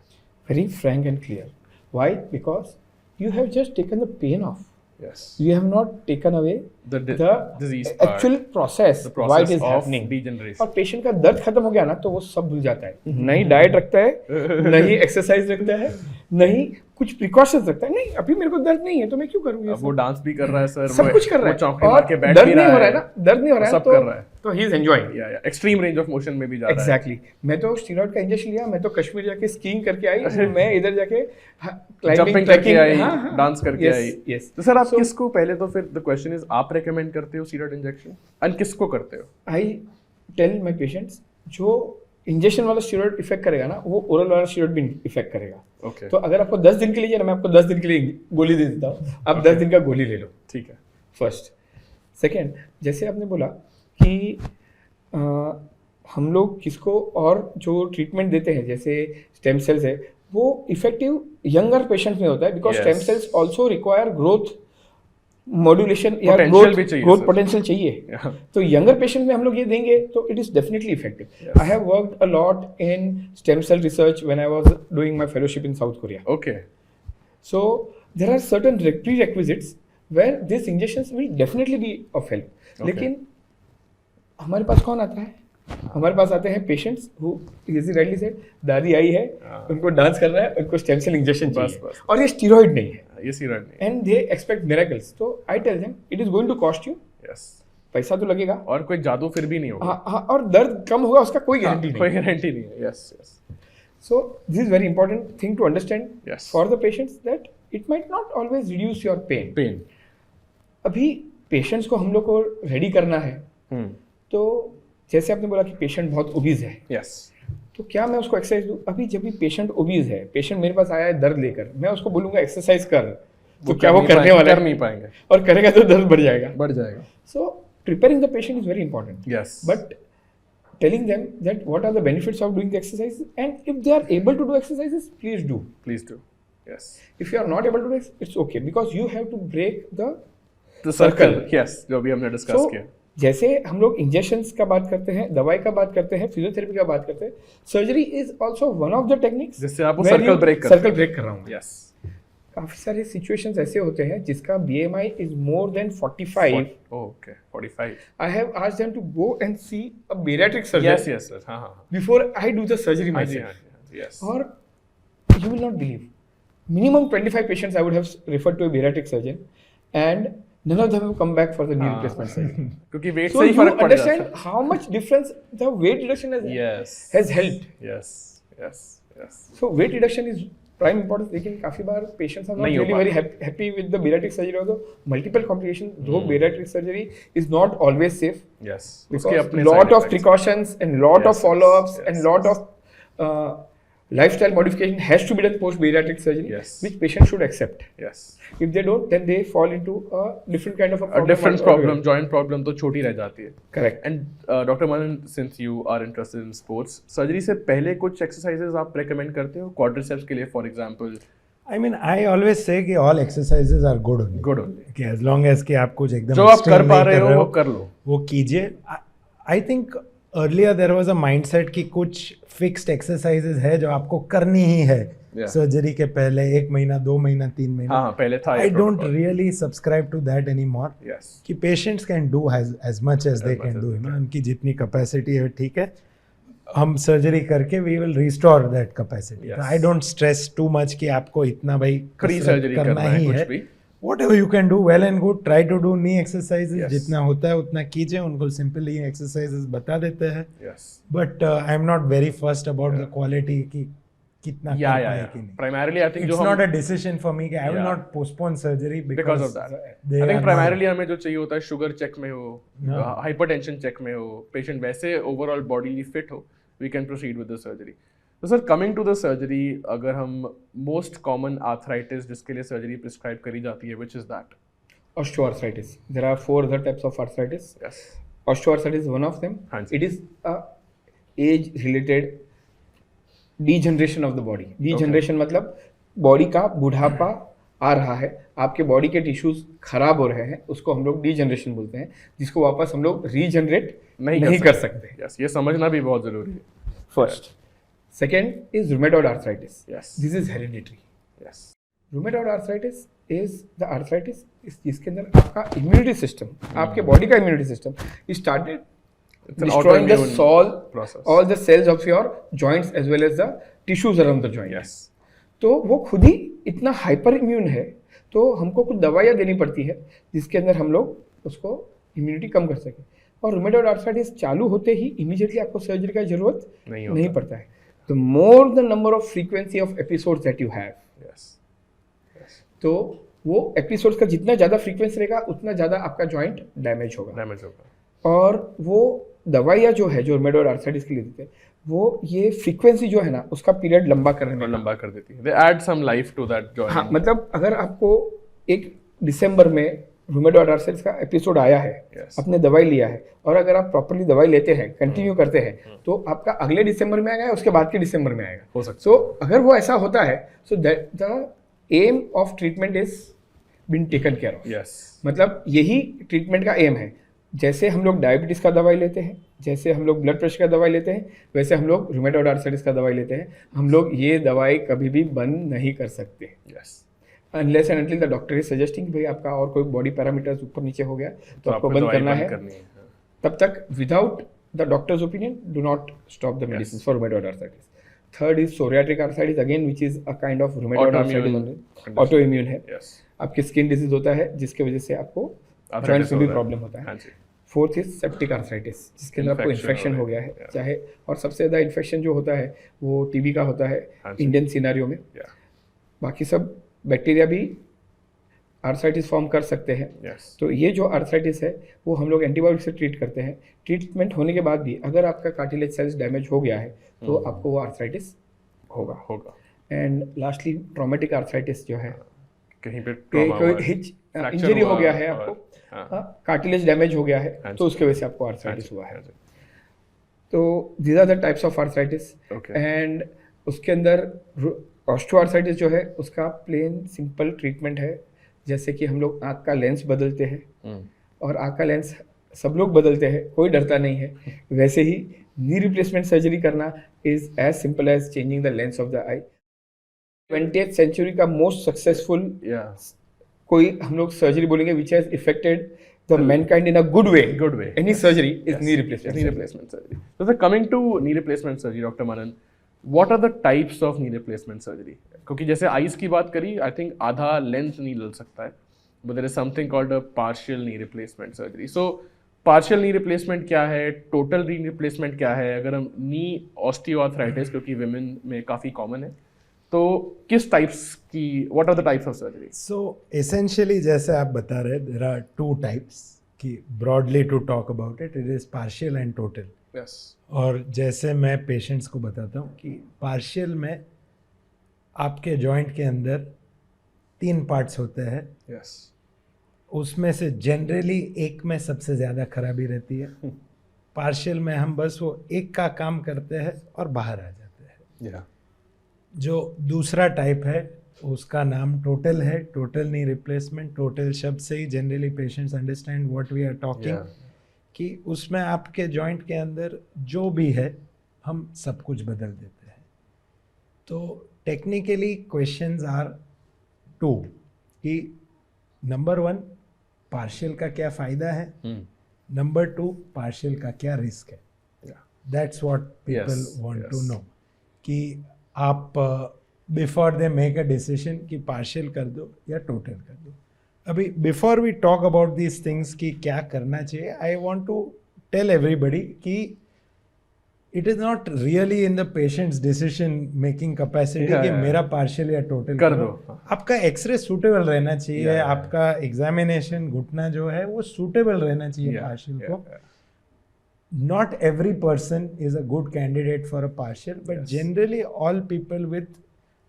Very frank and clear. Why? Because you have just taken the pain off. Yes. You have not taken away The the disease part. actual process, The why process it is of happening. degeneration. और patient का दर्द खत्म हो गया ना, तो वो सब भूल जाता है. नहीं डाइट रखता है, नहीं एक्सरसाइज रखता है, नहीं कुछ प्रिकॉशंस रखता है. नहीं, अभी मेरे को दर्द नहीं है तो मैं क्यों करूँ ये अब सब? वो डांस भी कर रहा है सर, सब कुछ कर रहा है, चौंकड़ी और मार के बैठ दर्द भी नहीं हो रहा है है ना, दर्द नहीं हो रहा है, सब कर रहा है. तो ही इज एंजॉयिंग. या एक्सट्रीम रेंज ऑफ मोशन में भी जा रहा है. एग्जैक्टली. मैं तो स्टीरॉयड का इंजेक्शन लिया, मैं तो कश्मीर जाके स्कीइंग करके आई, मैं इधर जाके जंपिंग करके आई, डांस करके आई. यस. तो सर आप किसको पहले, तो फिर द क्वेश्चन इज आप रेकमेंड करते हो स्टीरॉयड इंजेक्शन एंड किसको करते हो? आई टेल माय पेशेंट्स जो इंजेक्शन वाला स्टीरॉयड इफेक्ट करेगा ना, वो ओरल वाला स्टीरॉयड भी इफेक्ट करेगा। ओके, तो अगर आपको 10 दिन के लिए चाहिए ना, मैं आपको 10 दिन के लिए गोली दे देता हूँ, आप 10 दिन का गोली ले लो। ठीक है। फर्स्ट। सेकेंड, जैसे आपने बोला कि हम लोग किसको और जो ट्रीटमेंट देते हैं जैसे स्टेम सेल्स है, वो इफेक्टिव यंगर पेशेंट में होता है, because Yes. Stem cells also require growth modulation या Potential भी चाहिए, ग्रोथ sir. पोटेंशियल चाहिए। Yeah. तो यंगर पेशेंट में हम लोग ये देंगे तो it is definitely effective. Yes. I have worked a lot in stem cell research when I was doing my fellowship in South Korea. Okay. So there are certain prerequisites where these injections will definitely be of help. Okay. लेकिन हमारे पास कौन आता है? हमारे पास आते हैं patients who is rightly said, दादी आई है, उनको डांस करना है, उनको स्टेम सेल इंजेक्शन चाहिए, बस। और ये स्टीरॉइड नहीं है, ये steroid नहीं। And they expect miracles. तो I tell them it is going to cost you, Yes. पैसा तो लगेगा, और कोई जादू फिर भी नहीं होगा। हाँ हाँ, और दर्द कम होगा उसका कोई हाँ, गारंटी कोई नहीं। गारंटी नहीं है। Yes, yes. So this is very important thing to understand Yes. for the patients, that it might not always reduce your pain. Pain. अभी पेशेंट्स को हम लोग को रेडी करना है, Hmm. तो जैसे आपने बोला कि पेशेंट बहुत ओबीज है, Yes. तो क्या मैं उसको एक्सरसाइज दूं? अभी जब भी पेशेंट ओबीज है, पेशेंट मेरे पास आया है दर्द लेकर, मैं उसको बोलूंगा एक्सरसाइज कर, तो क्या वो करने वाला कर है? नहीं पाएंगे। और करेगा तो दर्द बढ़ जाएगा। बढ़ जाएगा। So preparing the patient is very important, Yes. But telling them that what are the benefits of doing the exercises, and if they are able to do exercises, please do. Please do. Yes. If you are not able to do it, it's okay, because you have to break the The circle. Circle. Yes. जो भी हमने discuss So, किया। जैसे हम लोग injections का बात करते हैं, दवाई का बात करते हैं, फिजियोथेरेपी का बात करते हैं, surgery is also one of the techniques जिससे आप वो circle break करते हैं। सर्कल ब्रेक कर रहा हूँ। Yes. काफी सारे सिचुएशंस ऐसे होते हैं जिसका BMI is more than 45. Okay. 45. I have asked them to go and see a bariatric surgeon Yes. Yes. Yes. हाँ हाँ हाँ। before I do the surgery हाँ जी, myself. हाँ जी, yes. और you will not believe, minimum 25 patients I would have referred to a bariatric surgeon, and none of them have come back for the knee हाँ। replacement surgery. क्योंकि wait So से ही you फर्क पड़ जाता understand है। how much difference the weight reduction Yes. has helped. Yes. Yes. Yes. So weight reduction is prime importance. लेकिन काफी बार patients are not नहीं हो really very पाता। happy with the bariatric surgery, although multiple complications. Though bariatric surgery is not always safe, Yes. उसके because अपने lot side of effects हैं। precautions and lot Yes, of follow-ups yes, and lot yes. of lifestyle modification has to be done post bariatric surgery, Yes. which patients should accept. Yes. If they don't, then they fall into a different kind of a A problem. different altogether. problem, joint problem तो छोटी रह जाती है। Correct. And Dr. Manan, since you are interested in sports, surgery से पहले कुछ exercises आप recommend करते हो quadriceps के लिए, for example? I mean, I always say कि all exercises are good only. Good only. कि as long as कि आप कुछ एकदम जो आप extreme कर पा नहीं रहे हो वो कर लो। वो कीजिए। I think earlier there was a mindset कि कुछ fixed exercises है जो आपको करनी ही है Yeah. सर्जरी के पहले 1 महीना 2 महीना 3 महीना। हाँ पहले था I ये don't protocol. really subscribe to that anymore. Yes. कि patients can do as much as they much can as do, they you know, can. उनकी जितनी कैपेसिटी है ठीक है, हम सर्जरी करके we will restore that capacity. Yes. I don't stress too much कि आपको इतना भाई Free कसरत surgery करना है, कुछ भी। Whatever you can do, well and good. Try to do knee exercises. Yes. जितना होता है उतना कीजिए, उनको सिंपली एक्सरसाइजेस बता देते हैं। Yes. But I am not very first about the quality कि कितना कर Yeah, पाए yeah, कि yeah. नहीं। Primarily, I think It's जो not हम a decision for me कि I will Yeah. not postpone surgery because of that. they I think are primarily हमें जो चाहिए होता है शुगर चेक में हो, Yeah. hypertension चेक में हो, पेशेंट वैसे ओवरऑल बॉडीली फिट हो, we can proceed with the surgery. तो sir coming to the surgery, अगर हम मोस्ट कॉमन आर्थराइटिस जिसके लिए सर्जरी प्रिस्क्राइब करी जाती है, which is that? Osteoarthritis. There are 4 other types of arthritis. Yes. Osteoarthritis is one of them. हाँ जी। It is a age-related degeneration of the body. Degeneration मतलब body का बुढ़ापा आ रहा है, आपके बॉडी के टिश्यूज खराब हो रहे हैं, उसको हम लोग डीजनरेशन बोलते हैं, जिसको वापस हम लोग रीजनरेट नहीं कर सकते। यस, ये समझना भी बहुत जरूरी है। First. Second is rheumatoid arthritis. Yes. This is hereditary. Yes. Rheumatoid arthritis is the arthritis जिसके अंदर आपका इम्यूनिटी सिस्टम, आपके बॉडी का immunity system started It's an destroying the autoimmune process. all the cells of your joints as well as the tissues around the joint. Yes. तो वो खुद ही इतना hyper immune है, तो हमको कुछ दवाइयाँ देनी पड़ती है जिसके अंदर हम लोग उसको इम्यूनिटी कम कर सकें। और रूमेटॉइड आर्थराइटिस चालू होते ही इमीडिएटली आपको सर्जरी का जरूरत नहीं नहीं होता। पड़ता है। The more the number of frequency of episodes that you have, yes. तो वो एपिसोड्स का जितना ज़्यादा फ्रीक्वेंसी रहेगा उतना ज़्यादा आपका जॉइंट डैमेज होगा। डैमेज होगा। और वो दवाइयाँ जो है जो रूमेटॉइड आर्थराइटिस के लिए देते हैं वो ये फ्रीक्वेंसी जो है ना उसका पीरियड लंबा करने में लंबा कर देती है. They add some life to that joint. हाँ मतलब अगर आपको एक दिसंबर में रूमेटॉइड आर्थराइटिस का एपिसोड आया है, Yes. आपने दवाई लिया है और अगर आप प्रॉपरली दवाई लेते हैं कंटिन्यू करते हैं तो आपका अगले दिसंबर में आएगा, उसके बाद के दिसंबर में आएगा. हो सकता सो अगर वो ऐसा होता है so that the aim of treatment is been taken care of. Yes. मतलब यही ट्रीटमेंट का एम है. जैसे हम लोग डायबिटीज़ का दवाई लेते हैं, जैसे हम लोग ब्लड प्रेशर का दवाई लेते हैं, वैसे हम लोग रूमेटॉइड आर्थराइटिस का दवाई लेते हैं. हम लोग ये दवाई कभी भी बंद नहीं कर सकते Yes. Unless and until the doctor is suggesting भाई आपका और कोई बॉडी पैरामीटर्स ऊपर नीचे हो गया तो आपको बंद दवाई करना है. करनी है. हाँ. तब तक without the doctor's opinion do not stop the medicine for rheumatoid arthritis. Third is psoriatic arthritis again which is a kind of rheumatoid arthritis. condition. Autoimmune है. Yes. आपकी स्किन डिजीज होता है जिसके वजह से आपको Arthritis जॉइंट्स में भी होता है. प्रॉब्लम होता है. हाँ जी. फोर्थ इज सेप्टिक आर्थराइटिस जिसके अंदर आपको Infection इन्फेक्शन हो हो गया गया है. है. चाहे और सबसे ज़्यादा इन्फेक्शन जो होता है वो टीबी का होता है हाँ जी. इंडियन सिनारियो में. Yeah. बाकी सब बैक्टीरिया भी आर्थराइटिस फॉर्म कर सकते हैं. Yes. तो ये जो आर्थराइटिस है वो हम लोग एंटीबायोटिक से ट्रीट करते हैं. ट्रीटमेंट होने के बाद भी अगर आपका कार्टिलेज सेल्स डैमेज हो गया है तो आपको वो आर्थराइटिस होगा. होगा. एंड लास्टली ट्रॉमेटिक आर्थराइटिस जो है कहीं पे कि trauma हुआ है. कोई Fracture इंजरी हो हुआ गया है और- आपको, हाँ. कार्टिलेज डैमेज हो गया है हाँ तो जी. उसके वजह से आपको हाँ आर्थराइटिस जी. हुआ है. हाँ जी. तो these are the types of arthritis. Okay. And उसके अंदर ऑस्टियोआर्थराइटिस जो है उसका प्लेन सिंपल ट्रीटमेंट है. जैसे कि हम लोग आँख का लेंस बदलते हैं Hmm. और आँख का लेंस सब लोग बदलते हैं, कोई डरता नहीं है. वैसे ही नी रिप्लेसमेंट सर्जरी करना is as simple as changing the lens of the eye. 20th century का मोस्ट सक्सेसफुल Yeah. कोई हम लोग सर्जरी बोलेंगे which has affected the mankind in a good way. Good way. Any surgery is Yes. Knee replacement. Knee replacement surgery. So, coming to knee replacement surgery, Dr. Manan, what are the types of knee replacement surgery? क्योंकि जैसे eyes की बात करी, I think आधा length नहीं ले सकता है, but there is something called a partial knee replacement surgery. So, partial knee replacement क्या है, total knee replacement क्या है? अगर हम knee osteoarthritis क्योंकि women में काफ़ी common है, तो किस टाइप्स की, what are the types of surgery? So essentially जैसे आप बता रहे, there are two types कि broadly to talk about it, it is partial and total. Yes. और जैसे मैं पेशेंट्स को बताता हूँ कि पार्शियल में आपके जॉइंट के अंदर 3 पार्ट्स होते हैं. Yes. उसमें से जनरली एक में सबसे ज़्यादा खराबी रहती है. पार्शियल में हम बस वो एक का काम करते हैं और बाहर आ जाते हैं. Yeah. जो दूसरा टाइप है उसका नाम टोटल है. टोटल नी रिप्लेसमेंट, टोटल शब्द से ही generally patients understand what we are talking. Yeah. कि उसमें आपके जॉइंट के अंदर जो भी है हम सब कुछ बदल देते हैं. तो टेक्निकली क्वेश्चंस आर 2 कि नंबर 1 पार्शियल का क्या फ़ायदा है, Hmm. नंबर 2 पार्शियल का क्या रिस्क है. Yeah. That's what people Yes, want to yes. Know कि आप before they make a decision कि पार्शियल कर दो या टोटल कर दो. अभी before we talk about these things कि क्या करना चाहिए, I want to tell everybody कि it is not really in the patient's decision making capacity Yeah, कि yeah. मेरा पार्शियल या टोटल कर दो. आपका एक्सरे सूटेबल रहना चाहिए. Yeah, yeah. आपका एग्जामिनेशन घुटना जो है वो सूटेबल रहना चाहिए Yeah, पार्शियल yeah, को. yeah. Not every person is a good candidate for a partial, but Yes. generally all people with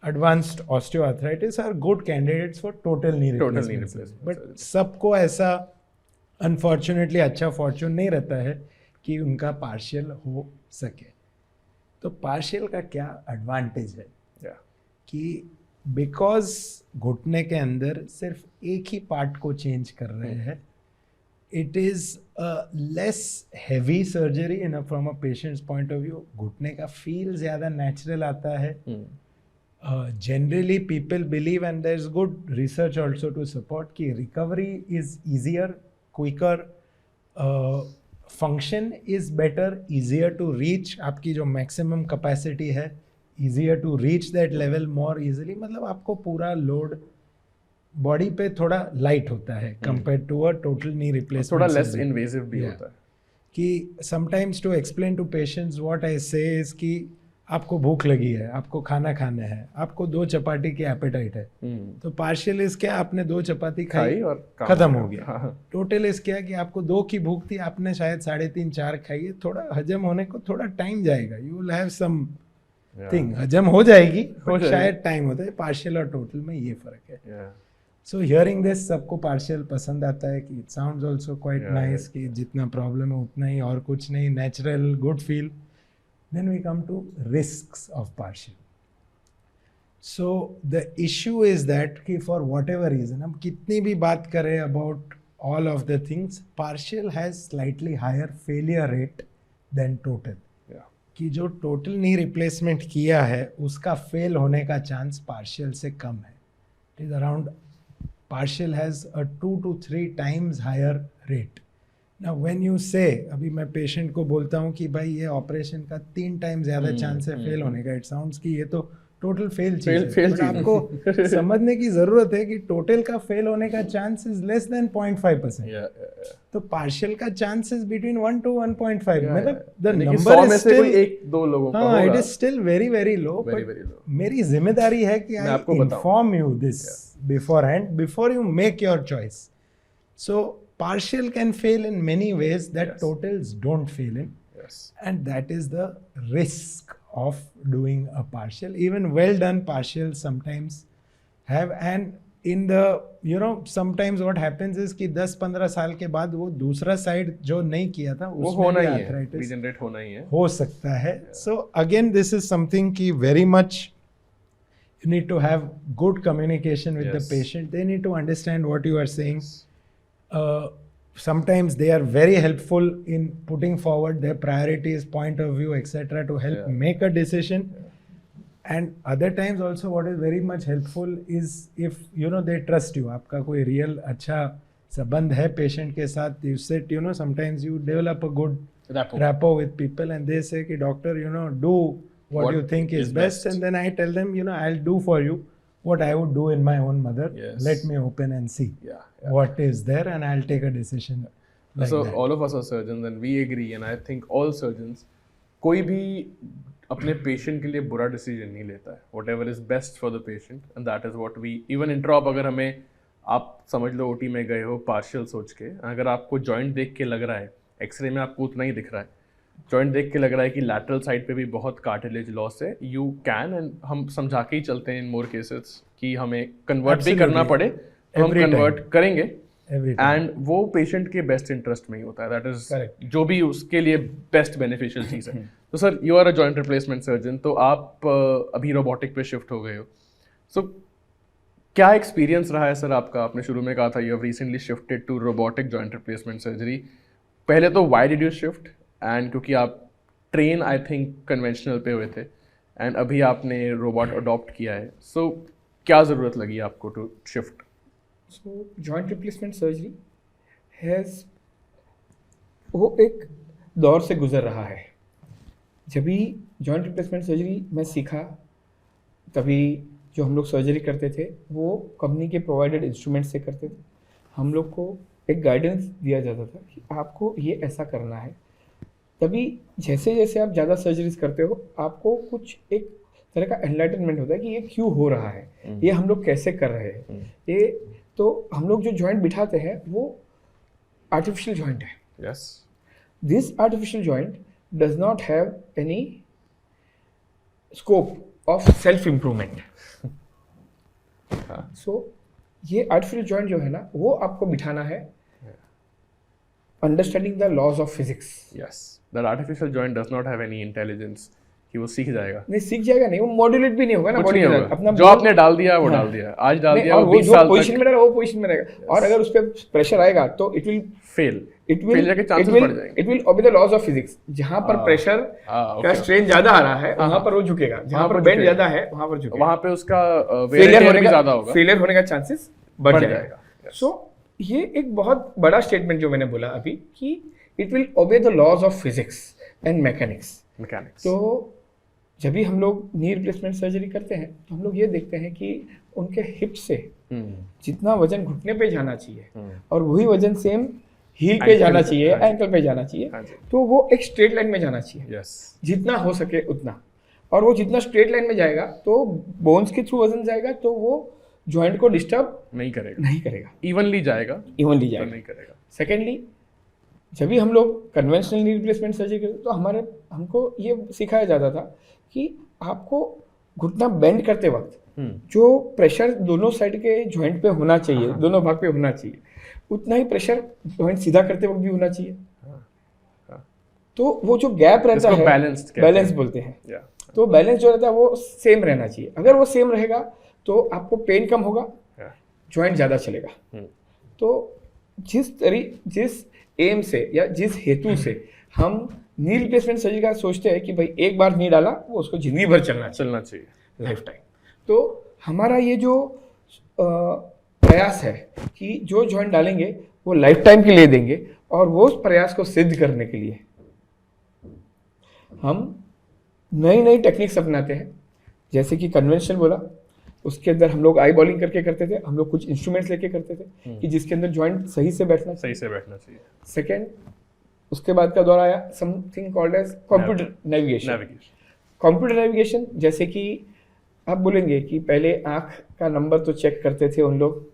advanced osteoarthritis are good candidates for total knee Total replacement. knee surgery. replacement But surgery. सबको ऐसा unfortunately अच्छा fortune नहीं रहता है कि उनका partial हो सके. तो partial का क्या advantage है Yeah. कि बिकॉज घुटने के अंदर सिर्फ एक ही पार्ट को चेंज कर रहे हैं, it is less heavy surgery in from a patients point of view. घुटने का फील ज़्यादा नेचुरल आता है. Hmm. Generally people believe, and there is good research also to support, कि recovery is easier, quicker, function is better, easier to reach. आपकी जो maximum capacity है, easier to reach that level more easily. मतलब आपको पूरा load body पे थोड़ा light होता है compare to a total knee replacement. थोड़ा लेस इन्वेसिव भी Yeah. होता है. कि sometimes to explain to patients what I say is कि आपको भूख लगी है, आपको खाना खाना है, आपको 2 चपाती की एपेटाइट है, तो पार्शियल इज क्या, आपने 2 चपाती खाई और काम खत्म हो हो गया। गया। हाँ। टोटल इज क्या कि आपको 2 की भूख थी, आपने शायद 3.5 4 खाई है, थोड़ा हजम होने को थोड़ा टाइम जाएगा, you will have something, हजम हो जाएगी हो but जाएगी। शायद टाइम होता है। पार्शियल और टोटल में ये फर्क है। Yeah. सो हियरिंग दिस सबको पार्शियल पसंद आता है कि it sounds also quite Yeah, nice कि जितना प्रॉब्लम है उतना ही और कुछ नहीं, natural good feel. Then we come to risks of partial. So the issue is that कि फॉर वॉट एवर रीजन हम कितनी भी बात करें about all of the things, partial has slightly higher failure rate than total. Yeah. कि जो total knee replacement किया है उसका फेल होने का चांस पार्शियल से कम है। It is around, partial has a 2 to 3 times higher rate. Now when you say, अभी मैं पेशेंट को बोलता हूँ कि भाई ये ऑपरेशन का 3 टाइम ज़्यादा चांस है फेल होने का, इट साउंड्स कि ये तो टोटल फेल चीज़ है, fail बट चीज़ है। आपको समझने की ज़रूरत है कि टोटल का फेल होने का chance is less than 0.5%। Yeah. तो पार्शियल का chance is between 1 to 1.5, Yeah, मतलब द यानी कि नंबर 100 इज में से कोई स्टिल, 1-2 लोगों का हाँ, होगा। It is still very very low, Very, but very low. मेरी जिम्मेदारी है कि मैं आई आपको बताऊं। Inform you this beforehand before you make your choice. So partial can fail in many ways that Yes. totals don't fail in, Yes. and that is the risk of doing a partial. Even well done partials sometimes have, and in the, you know, sometimes what happens is कि 10-15 साल के बाद वो दूसरा side जो नहीं किया था वो उसमें होना भी ही है, arthritis रीजनरेट होना ही है। हो सकता है। So again this is something कि very much you need to have good communication with the Yes. patient. They need to understand what you are saying. Sometimes they are very helpful in putting forward their priorities, point of view, etc., to help Yeah. make a decision. And other times also what is very much helpful is if you know they trust you, आपका कोई real अच्छा संबंध है patient के साथ, you sit, you know, sometimes you develop a good rapport with people and they say कि doctor, you know, do what you think is best, and then I tell them, you know, I'll do for you what I would do in my own mother. Yes. Let me open and see Yeah. what is there and I'll take a decision like So that. all of us are surgeons and we agree, and I think all surgeons, कोई भी अपने patient के लिए बुरा decision नहीं लेता है. Whatever is best for the patient, and that is what we, even इंट्रॉप अगर हमें, आप समझ लो ओटी में गए हो पार्शियल सोच के, अगर आपको जॉइंट देख के लग रहा है, एक्सरे में आपको उतना ही दिख रहा है, जॉइंट देख के लग रहा है कि लैटरल साइड पे भी बहुत कार्टिलेज लॉस है, यू कैन, एंड हम समझा के ही चलते हैं इन मोर केसेस कि हमें कन्वर्ट भी करना Absolutely. पड़े तो हम Every time. कन्वर्ट करेंगे, Every time. एंड वो पेशेंट के बेस्ट इंटरेस्ट में ही होता है, दैट इज Correct. जो भी उसके लिए बेस्ट बेनिफिशियल चीज़ है. तो sir, you are a joint replacement surgeon, तो आप अभी रोबोटिक पे शिफ्ट हो गए हो, सो क्या एक्सपीरियंस रहा है सर आपका? आपने शुरू में कहा था you have recently shifted to robotic joint replacement surgery. पहले तो why did you shift, and क्योंकि आप ट्रेन आई थिंक कन्वेंशनल पे हुए थे एंड अभी आपने रोबोट अडॉप्ट किया है, सो क्या ज़रूरत लगी आपको to shift? So joint replacement surgery has, वो एक दौर से गुजर रहा है. जब भी जॉइंट रिप्लेसमेंट सर्जरी मैं सीखा, तभी जो हम लोग सर्जरी करते थे वो कंपनी के प्रोवाइडेड इंस्ट्रूमेंट से करते थे. हम लोग को एक गाइडेंस दिया जाता था कि आपको ये ऐसा करना है. तभी जैसे जैसे आप ज़्यादा सर्जरीज करते हो, आपको कुछ एक तरह का एनलाइटनमेंट होता है कि ये क्यों हो रहा है, ये हम लोग कैसे कर रहे हैं. ये तो हम लोग जो जॉइंट बिठाते हैं वो आर्टिफिशियल जॉइंट है. Yes. This artificial joint does not have any scope of self-improvement. So, ये artificial joint जो है ना, वो आपको बिठाना है understanding the laws of physics. Yes, that artificial joint does not have any intelligence कि वो सीख जाएगा. नहीं, सीख जाएगा नहीं, वो मॉड्यूलेट भी नहीं होगा ना. कुछ नहीं body होगा. अपना जो आपने डाल दिया वो हाँ. डाल दिया. आज डाल नहीं, दिया और वो वो 20 जो साल पोजीशन तक में रहेगा वो पोजीशन में रहेगा. और अगर उस पर प्रेशर आएगा तो इट विल फेल. Failure के chances बढ़ जाएंगे. It will obey the laws of physics. जहाँ पर प्रेशर का स्ट्रेन ज्यादा आ रहा है वहाँ पर वो झुकेगा, जहाँ पर बेंड ज्यादा है वहाँ पर झुकेगा. वहाँ पे उसका फेलियर वेरिएशन होने भी का ज्यादा होगा. फेलियर होने का चांसेस बढ़ बढ़ जाएगा. जाएगा. सो ये एक बहुत बड़ा स्टेटमेंट जो मैंने बोला अभी कि it will obey the laws of physics and mechanics. Mechanics. तो जब भी हम लोग नी रिप्लेसमेंट सर्जरी करते हैं तो हम लोग ये देखते हैं कि उनके हिप से जितना वजन घुटने पे जाना चाहिए और वही वजन सेम हील पे Ankle जाना पे, चाहिए, हाँ जी. एंकल पे जाना चाहिए, हाँ जी. तो वो एक स्ट्रेट लाइन में जाना चाहिए यस. जितना हो सके उतना. और वो जितना स्ट्रेट लाइन में जाएगा तो बोन्स के थ्रू वजन जाएगा तो वो जॉइंट को डिस्टर्ब नहीं करेगा, नहीं करेगा, इवनली जाएगा, इवनली तो जाएगा। नहीं करेगा। सेकेंडली, जब भी हम लोग कन्वेंशनल नी रिप्लेसमेंट सर्जरी करते तो हमको ये सिखाया जाता था कि आपको घुटना बेंड करते वक्त जो प्रेशर दोनों साइड के जॉइंट पे होना चाहिए, दोनों भाग पे होना चाहिए, उतना ही प्रेशर जॉइंट सीधा करते वक्त भी होना चाहिए। तो वो जो गैप रहता जिसको है, balanced कहते बैलेंस हैं। बोलते हैं, Yeah. तो बैलेंस जो रहता है वो सेम रहना चाहिए। अगर वो सेम रहेगा तो आपको पेन कम होगा, Yeah. जॉइंट ज़्यादा चलेगा। तो जिस एम से या जिस हेतु से हम नी रिप्लेसमेंट सर्जरी का सोचते हैं कि भाई एक बार नी डाला वो उसको जिंदगी भर चलना चाहिए, चलना चाहिए। Life time. तो हमारा ये जो प्रयास है कि जो जॉइंट डालेंगे वो लाइफ टाइम के लिए देंगे, और वो उस प्रयास को सिद्ध करने के लिए हम नई नई टेक्निक्स अपनाते हैं। जैसे कि कन्वेंशनल बोला, उसके अंदर हम लोग आई बॉलिंग करके करते थे, हम लोग कुछ इंस्ट्रूमेंट्स लेके करते थे कि जिसके अंदर जॉइंट सही से बैठना चाहिए। सही से बैठना चाहिए। सेकेंड, उसके बाद का दौर आया something called as computer navigation. Navigation. Computer navigation, जैसे कि आप बोलेंगे कि पहले आंख का नंबर तो चेक करते थे उन लोग,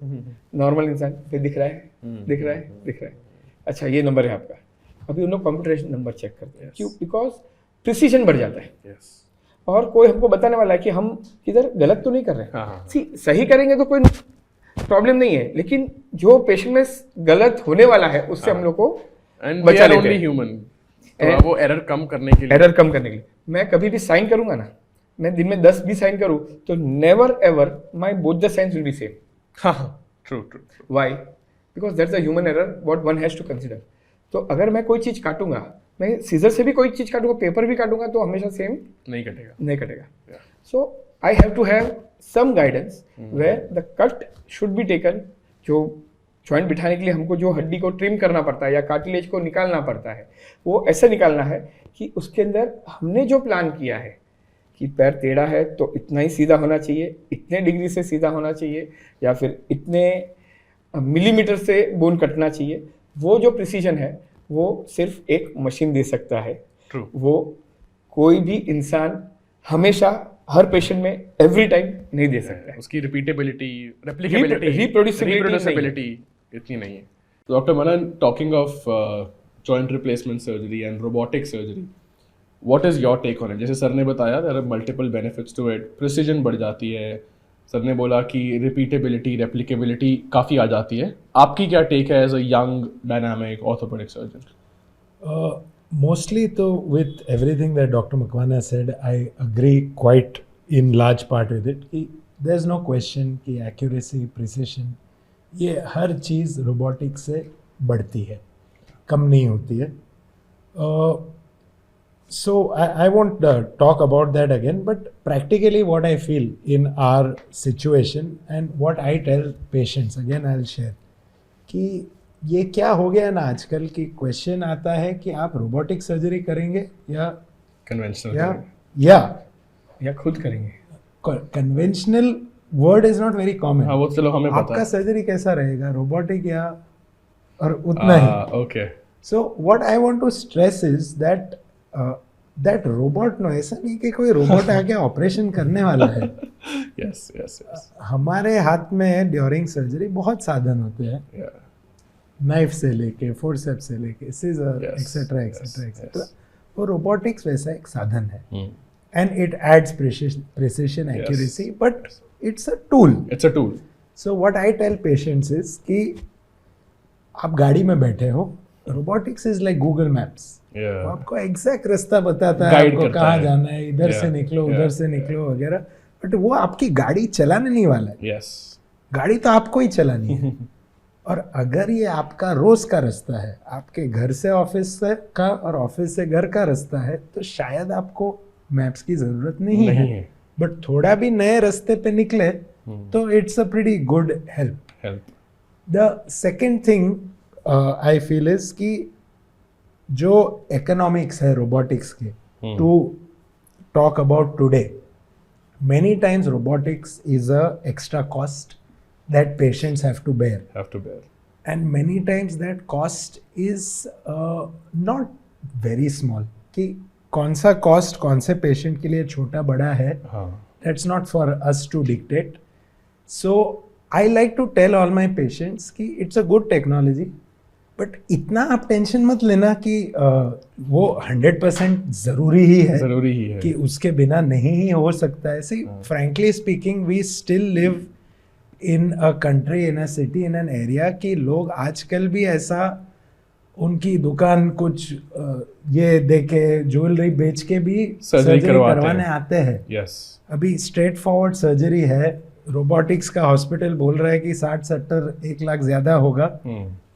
नॉर्मल इंसान, फिर दिख रहा है, दिख रहा है, दिख रहा है, अच्छा ये नंबर है आपका। अभी उन लोग कंप्यूटर नंबर चेक करते हैं। क्यों? बिकॉज प्रिसीजन बढ़ जाता है, Yes. और कोई हमको बताने वाला है कि हम किधर गलत तो नहीं कर रहे हाँ, हैं। हाँ। सही करेंगे तो कोई प्रॉब्लम नहीं है, लेकिन जो पेशेंट में गलत होने वाला है उससे हम लोग को And बचा we are लेते only हैं। human. थोड़ा वो एरर कम करने के लिए। एरर कम करने के लिए मैं कभी भी साइन करूंगा ना, मैं दिन में 10 भी साइन करूं तो never ever my both the science will be same. हाँ, true true. Why? Because that's a human error what one has to consider. तो अगर मैं कोई चीज काटूंगा, मैं सीजर से भी कोई चीज काटूंगा, पेपर भी काटूंगा, तो हमेशा सेम नहीं कटेगा। नहीं कटेगा। Yeah. So I have to have some guidance where the cut should be taken. जो जॉइंट बिठाने के लिए हमको जो हड्डी को ट्रिम करना पड़ता है या कार्टिलेज को निकालना पड़ता है, वो ऐसा निकालना है कि उसके अंदर हमने जो प्लान किया है कि पैर टेढ़ा है तो इतना ही सीधा होना चाहिए, इतने डिग्री से सीधा होना चाहिए, या फिर इतने मिलीमीटर से बोन कटना चाहिए, वो जो प्रिसीजन है वो सिर्फ एक मशीन दे सकता है। True. वो कोई भी इंसान हमेशा हर पेशेंट में एवरी टाइम नहीं दे सकता है। उसकी रिपीटेबिलिटी, रेप्लिकेबिलिटी, reproducibility इतनी नहीं है। Doctor Manan, talking of joint replacement surgery and robotic surgery, what is your take on it? जैसे सर ने बताया there are multiple benefits to it, precision बढ़ जाती है, सर ने बोला कि रिपीटेबिलिटी, रेप्लिकेबिलिटी काफ़ी आ जाती है। आपकी क्या टेक है as a young dynamic orthopaedic surgeon? Mostly, तो with everything that Dr. Makwana said, I agree quite in large part with it. कि there's no question कि accuracy, precision, ये हर चीज़ robotics से बढ़ती है, कम नहीं होती है. So I won't talk about that again, but practically what I feel in our situation and what I tell patients, again I'll share, कि ये क्या हो गया ना आजकल की क्वेश्चन आता है कि आप रोबोटिक सर्जरी करेंगे या कन्वेंशनल या खुद करेंगे। Conventional word is not very common. हाँ, वो चलो हमें पता आपका है। सर्जरी कैसा रहेगा, रोबोटिक या और उतना ही। Okay. So what I want to stress is that that robot no, ऐसा नहीं कि कोई रोबोट आके ऑपरेशन करने वाला है। Yes yes yes. हमारे हाथ में ड्यूरिंग सर्जरी बहुत साधन होते हैं, नाइफ से लेके, फोर्सेप्स से लेके, सीजर, एक्सेट्रा एक्सेट्रा एक्सेट्रा। वो रोबोटिक्स वैसा एक साधन है, and it aids precision, accuracy, but it's a tool. It's a tool. So what I tell patients is कि आप गाड़ी में बैठे हो, robotics is like Google maps. वो आपको एग्जैक्ट रास्ता बताता है, आपको कहाँ जाना है, इधर से निकलो, उधर से निकलो वगैरह, बट वो आपकी गाड़ी चलाने नहीं वाला है। यस, गाड़ी तो आपको ही चलानी है। और अगर ये आपका रोज का रास्ता है, आपके घर से ऑफिस का और ऑफिस से घर का रास्ता है, तो शायद आपको मैप्स की जरूरत नहीं है। बट थोड़ा भी नए रास्ते पे निकले तो it's a pretty good help. The second thing I feel is कि जो इकोनॉमिक्स है रोबोटिक्स के, to talk about today, many times robotics is a extra cost that patients have to bear. And many times that cost is not very small. कि कौन सा cost कौन से patient के लिए छोटा बड़ा है, हाँ that's not for us to dictate. So I like to tell all my patients कि it's a good technology, but इतना आप टेंशन मत लेना कि वो 100% ज़रूरी ही है जरूरी ही है कि उसके बिना नहीं ही हो सकता है. See, frankly speaking, we still live in a country, in a city, in an area कि लोग आजकल भी ऐसा उनकी दुकान कुछ ये देके ज्वेलरी बेच के भी सर्जरी सर्जरी करवाते करवाने हैं. आते हैं. यस अभी स्ट्रेट फॉरवर्ड सर्जरी है, रोबोटिक्स का हॉस्पिटल बोल रहा है कि 60-70 1 लाख ज़्यादा होगा.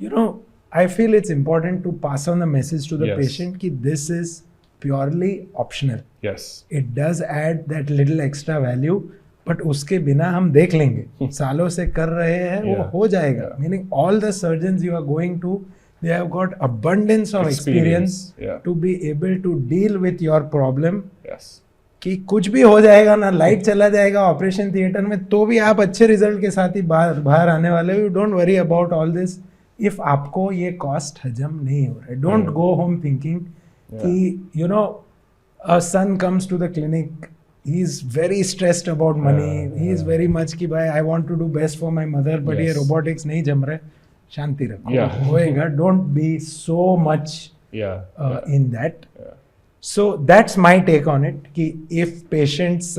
You know, I feel it's important to pass on the message to the Yes. Patient कि this is purely optional. Yes it does add that little extra value, but उसके बिना हम देख लेंगे. सालों से कर रहे हैं, वो Yeah. हो जाएगा. Yeah. Meaning all the surgeons you are going to, they have got abundance of experience Yeah. to be able to deal with your problem. Yes कि कुछ भी हो जाएगा ना, लाइट चला जाएगा ऑपरेशन थिएटर में, तो भी आप अच्छे रिजल्ट के साथ ही बाहर आने वाले हो. You don't worry about all this if आपको ये कॉस्ट हजम नहीं हो रहा है. डोंट गो होम थिंकिंग कि you know a son comes to the clinic, he is very stressed about money, he is very much कि भाई I want to do best for my mother, but ये Yes. Robotics नहीं जम रहा है. शांति रखो, Yeah. होएगा. डोंट बी सो मच या in that. So that's my take on it. Ki if patients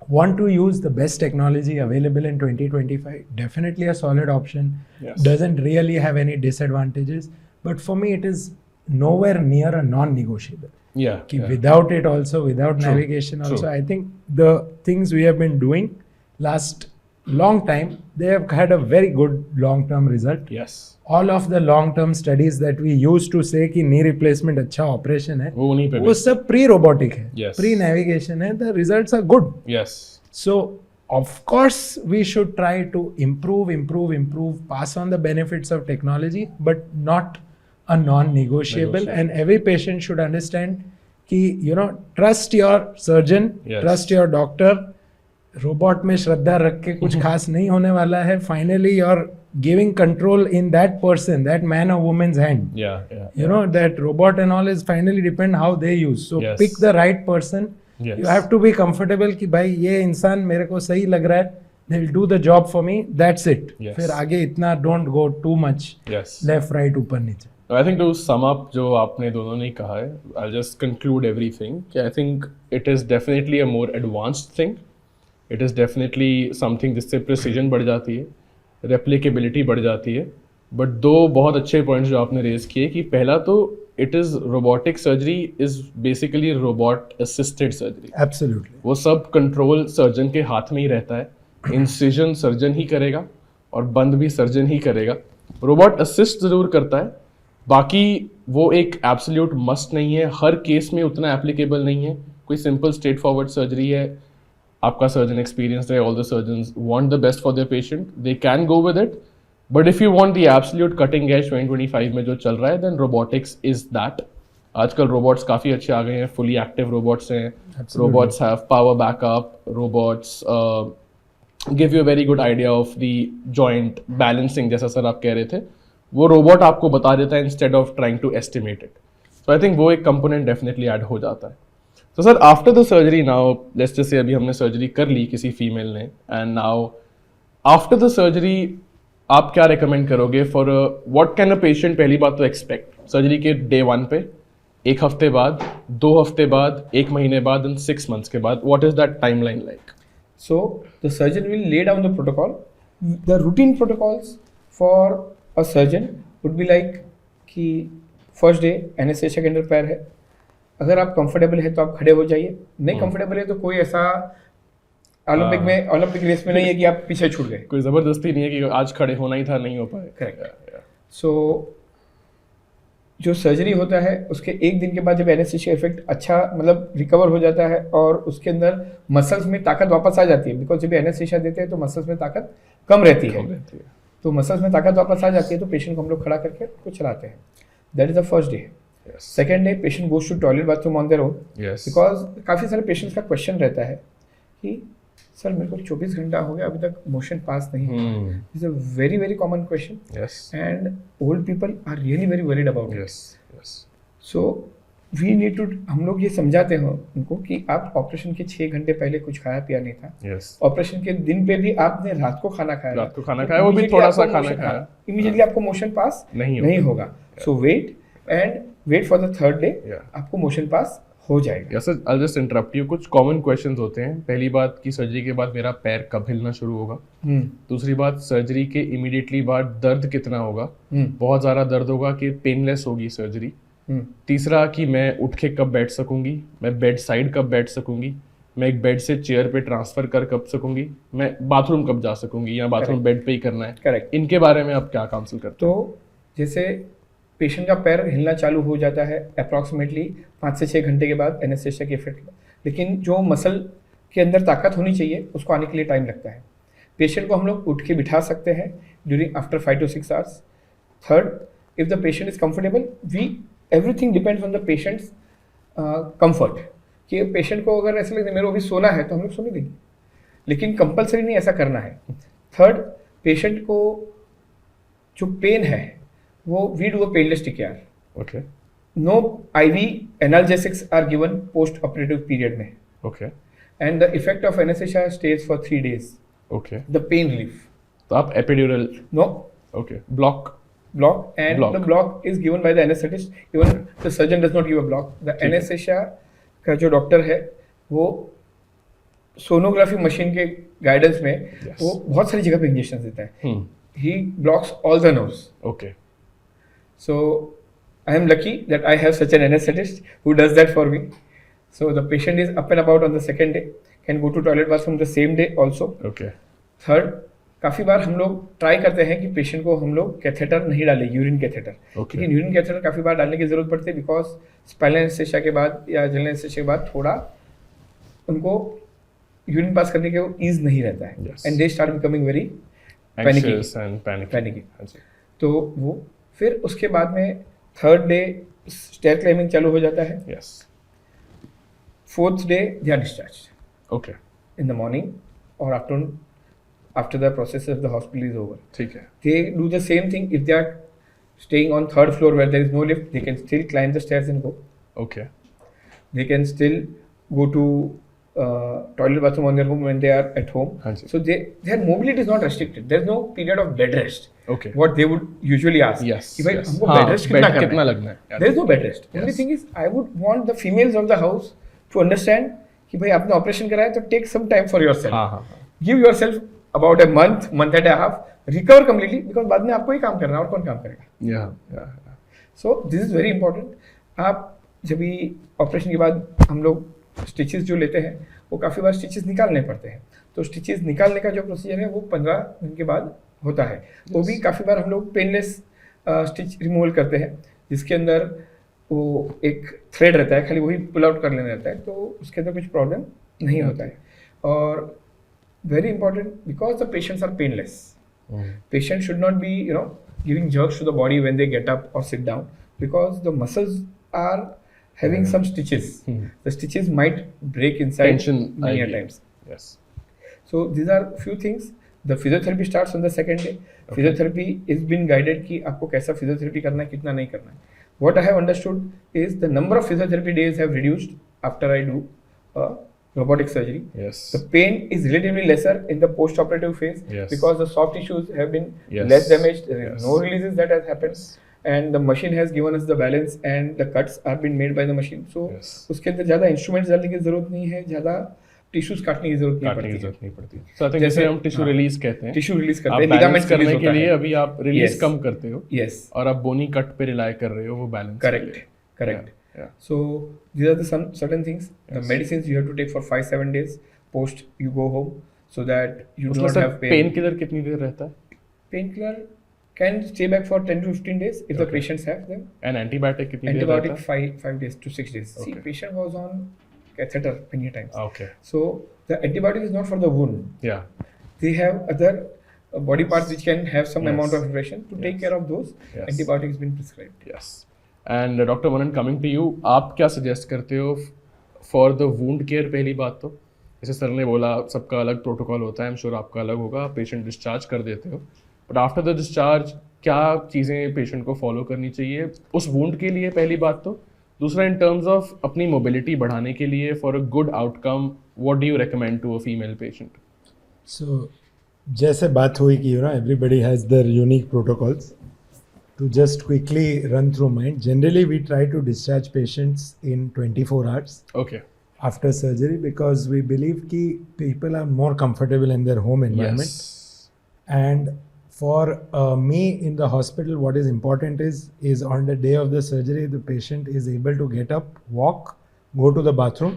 want to use the best technology available in 2025, definitely a solid option. Yes. Doesn't really have any disadvantages. But for me, it is nowhere near a non-negotiable. या Ki without it also, without True. navigation also, True. I think the things we have been doing last long time, they have had a very good long-term result. Yes All of the long-term studies that we used to say कि knee replacement अच्छा operation है, वो उन्हीं पे वो सब pre-robotic है, Yes. pre-navigation है. The results are good. Yes So of course we should try to improve, pass on the benefits of technology, but not a non-negotiable. Negotiable. And every patient should understand कि you know, trust your surgeon, Yes. trust your doctor. Robot में श्रद्धा रख के कुछ खास नहीं होने वाला है. Finally you are giving control in that person, that man और वुमेन्स हैंड. या You know, that robot and all is finally depend how they use. So Yes. pick the right person. Yes. You have to be comfortable कि भाई ये इंसान मेरे को सही लग रहा है, they will do the job for me, that's it. Yes. फिर आगे इतना don't go too much yes left right ऊपर नीचे. I think to sum up जो आपने दोनों ने कहा है, I'll just conclude everything. I think it is definitely a more advanced thing. It is definitely something जिससे precision बढ़ जाती है, replicability बढ़ जाती है. But दो बहुत अच्छे points जो आपने raise किए कि पहला तो it is robotic surgery is basically robot assisted surgery. Absolutely. वो सब कंट्रोल सर्जन के हाथ में ही रहता है. इंसिजन सर्जन ही करेगा और बंद भी सर्जन ही करेगा. रोबोट असिस्ट ज़रूर करता है, बाकी वो एक एब्सोल्यूट मस्ट नहीं है, हर केस में उतना एप्लीकेबल नहीं है. कोई सिंपल स्ट्रेट फॉरवर्ड सर्जरी है, आपका सर्जन एक्सपीरियंस है, all the surgeons want the best for their patient, they can go with it. But if you want the absolute cutting edge 2025 में जो चल रहा है, देन रोबोटिक्स इज दैट. आजकल robots काफ़ी अच्छे आ गए हैं, फुली एक्टिव रोबोट्स हैं. Robots have power backup, robots give you a very good idea of the joint balancing, जैसा सर आप कह रहे थे, वो रोबोट आपको बता देता है instead of trying to estimate it. So I think वो एक कंपोनेंट डेफिनेटली ऐड हो जाता है. तो sir after the surgery now let's just say अभी हमने सर्जरी कर ली किसी फीमेल ने, and now after the surgery आप क्या रिकमेंड करोगे for what can a patient पहली बात तो एक्सपेक्ट सर्जरी के डे 1 पे, 1 हफ्ते बाद, 2 हफ्ते बाद, 1 महीने बाद एंड 6 months के बाद, what is that timeline like? So the surgeon will lay down the protocol. The routine protocols for a surgeon would be like कि फर्स्ट डे एनेस्थेसिया के अंदर पैर है, अगर आप कंफर्टेबल है तो आप खड़े हो जाइए, नहीं कंफर्टेबल है तो कोई ऐसा ओलंपिक रेस में नहीं है कि आप पीछे छूट गए. कोई ज़बरदस्ती नहीं है कि आज खड़े होना ही था, नहीं हो पाए. करेक्ट. सो जो सर्जरी होता है उसके 1 दिन के बाद जब एनेस्थेसिया इफेक्ट अच्छा मतलब रिकवर हो जाता है और उसके अंदर मसल्स में ताकत वापस आ जाती है, बिकॉज जब एनेस्थेसिया देते हैं तो मसल्स में ताकत कम रहती है, तो मसल्स में ताकत वापस आ जाती है तो पेशेंट को हम लोग खड़ा करके उसको चलाते हैं. That is the first day. Second day patient goes to toilet bathroom on their own, because काफ़ी सारे पेशेंट्स का क्वेश्चन रहता है कि सर मेरे को 24 घंटा हो गया अभी तक मोशन पास नहीं हुआ. Is a very very common question and old people are really very worried about it. So we need to, हम लोग ये समझाते हैं उनको कि आप ऑपरेशन के 6 घंटे पहले कुछ खाया पिया नहीं था, यस, ऑपरेशन के दिन पे भी आपने रात को खाना खाया, रात को खाना खाया, वो भी थोड़ा सा खाना खाया, इमीडिएटली आपको मोशन पास नहीं होगा। So wait for the third day, आपको मोशन पास हो जाएगा। Yes sir, I just interrupt you. कुछ कॉमन क्वेश्चंस होते हैं। पहली बात कि सर्जरी के बाद मेरा पैर कब हिलना शुरू होगा। दूसरी बात, सर्जरी के इमीडिएटली बाद दर्द कितना होगा, बहुत ज़्यादा दर्द होगा कि पेनलेस होगी सर्जरी। तीसरा कि मैं उठ के कब बैठ सकूंगी, मैं बेड साइड कब बैठ सकूंगी, मैं एक बेड से चेयर पे ट्रांसफर कर कब सकूंगी, मैं बाथरूम कब जा सकूंगी या बाथरूम बेड पे ही करना है। करेक्ट। इनके बारे में आप क्या काउंसिल करते हो? तो जैसे पेशेंट का पैर हिलना चालू हो जाता है अप्रॉक्सीमेटली 5 से 6 घंटे के बाद एनेस्थेसिया के इफेक्ट, लेकिन जो मसल के अंदर ताकत होनी चाहिए उसको आने के लिए टाइम लगता है। पेशेंट को हम लोग उठ के बिठा सकते हैं during after 5 to 6 hours. Third, if the patient is comfortable, everything depends on the patients comfort, कि पेशेंट को अगर ऐसा लगे मेरे को अभी सोना है तो हम लोग सोने देंगे, लेकिन कंपलसरी नहीं ऐसा करना है। थर्ड, पेशेंट को जो पेन है वो we do a painless TKR. Okay, no IV analgesics are given post operative period में, okay, and the effect of anesthesia stays for 3 days, okay. The pain relief. तो आप epidural, no, okay, block, and Block. the block is given by the anesthetist, even the surgeon does not give a block. The है। anesthesia का जो doctor है वो sonography machine के guidance में Yes. वो बहुत सारी जगह पे इंजेक्शन देता है। हम्म, He blocks all the nerves. Okay, So I am lucky that I have such an anesthetist who does that for me. So the patient is up and about on the second day, can go to toilet bathroom the same day also. Okay, third, काफ़ी बार हम लोग try करते हैं कि patient को हम लोग catheter नहीं डालें, यूरिन कैथेटर, Okay. लेकिन यूरिन कैथेटर काफ़ी बार डालने की ज़रूरत पड़ती है बिकॉज स्पाइनल एनेस्थेसिया के बाद या जनरल एनेस्थेसिया के बाद थोड़ा उनको यूरिन पास करने के वो ईज नहीं रहता है, Yes. And they start becoming very anxious and panicky. हाँ जी, तो वो फिर उसके बाद में थर्ड डे स्टेयर क्लाइंबिंग चालू हो जाता है। yes, fourth day they are discharge okay, in the morning और afternoon after the process of the hospital is over. ठीक है, They do the same thing if they are staying on third floor where there is no lift. They can still climb the stairs and go. Okay, They can still go to toilet bathroom on their home when they are at home. हाँ जी, So their mobility is not restricted. There is no period of bed rest. Okay, What they would usually ask. yes, कि भाई yes. हमको हाँ, bed rest कितना bed करना कितना है? लगना है? There is no bed rest. Only Yes. thing is I would want the females of the house to understand कि भाई आपने ऑपरेशन कराया तो take some time for yourself. हाँ, हाँ, हाँ, Give yourself about a month and a half, recover completely because बाद में आपको ही काम करना है और कौन काम करेगा? yeah, so this is very important. आप जब भी ऑपरेशन के बाद हम लोग स्टिचेस जो लेते हैं वो काफ़ी बार स्टिचेस निकालने पड़ते हैं, तो स्टिचेस निकालने का जो प्रोसीजर है वो 15 दिन के बाद होता है। वो भी काफ़ी बार हम लोग पेनलेस स्टिच रिमूवल करते हैं जिसके अंदर वो एक थ्रेड रहता है, खाली वही पुल आउट कर लेना रहता है, तो उसके अंदर कुछ प्रॉब्लम नहीं होता है। और very important because the patients are painless, patient should not be giving jerks to the body when they get up or sit down because the muscles are having some stitches. The stitches might break inside Tension, many I a get. times. yes, So these are few things. The physiotherapy starts on the second day. Physiotherapy is been guided कि आपको कैसा physiotherapy करना है, कितना नहीं करना है. What I have understood is the number of physiotherapy days have reduced after I do robotic surgery. yes, The pain is relatively lesser in the post-operative phase Yes. because the soft tissues have been Yes. less damaged. There is Yes. no releases that has happened, and the machine has given us the balance, and the cuts are been made by the machine. So yes. उसके अंदर ज़्यादा instruments डालने की जरूरत नहीं है, ज़्यादा tissues काटने की जरूरत नहीं काटने की पड़ती है। जरूरत नहीं पड़ती। So I think जैसे- जैसे हम टिश्यू हाँ। रिलीज कहते हैं, टिश्यू रिलीज आप करते हैं, बैलेंस ligaments करने release के होता लिए है। अभी आप रिलीज Yes. कम करते हो Yes, और आप बोनी कट पे रिलाई कर रहे हो वो balance. correct, correct. Yeah. So these are the some certain things. The Yes. medicines you have to take for 5-7 days post you go home so that you do उसमें not sir have pain killer कितनी देर रहता है? Painkiller can stay back for 10 to 15 days if the Okay. patients have them. And antibiotic कितनी देर Antibiotic रहता है? 5 days to 6 days. See, Okay. patient was on catheter many times. Okay, So the antibiotic is not for the wound. या, They have other body parts which can have some Yes. amount of infection. To take Yes. care of those, Yes. antibiotic has been prescribed. Yes. And doctor Manan, coming to you, आप क्या suggest करते हो for the wound care? पहली बात तो जैसे sir ने बोला सबका अलग प्रोटोकॉल होता है, आई एम श्योर आपका अलग होगा, पेशेंट डिस्चार्ज कर देते हो, बट आफ्टर द डिस्चार्ज क्या चीज़ें पेशेंट को फॉलो करनी चाहिए उस वुंड के लिए? पहली बात तो दूसरा, in terms of अपनी mobility बढ़ाने के लिए for a good outcome, what do you recommend to a female patient? So, जैसे बात हुई कि everybody has their unique protocols. To just quickly run through mine, generally we try to discharge patients in 24 hours Okay. after surgery because we believe कि people are more comfortable in their home environment. Yes. And for me in the hospital, what is important is on the day of the surgery, the patient is able to get up, walk, go to the bathroom,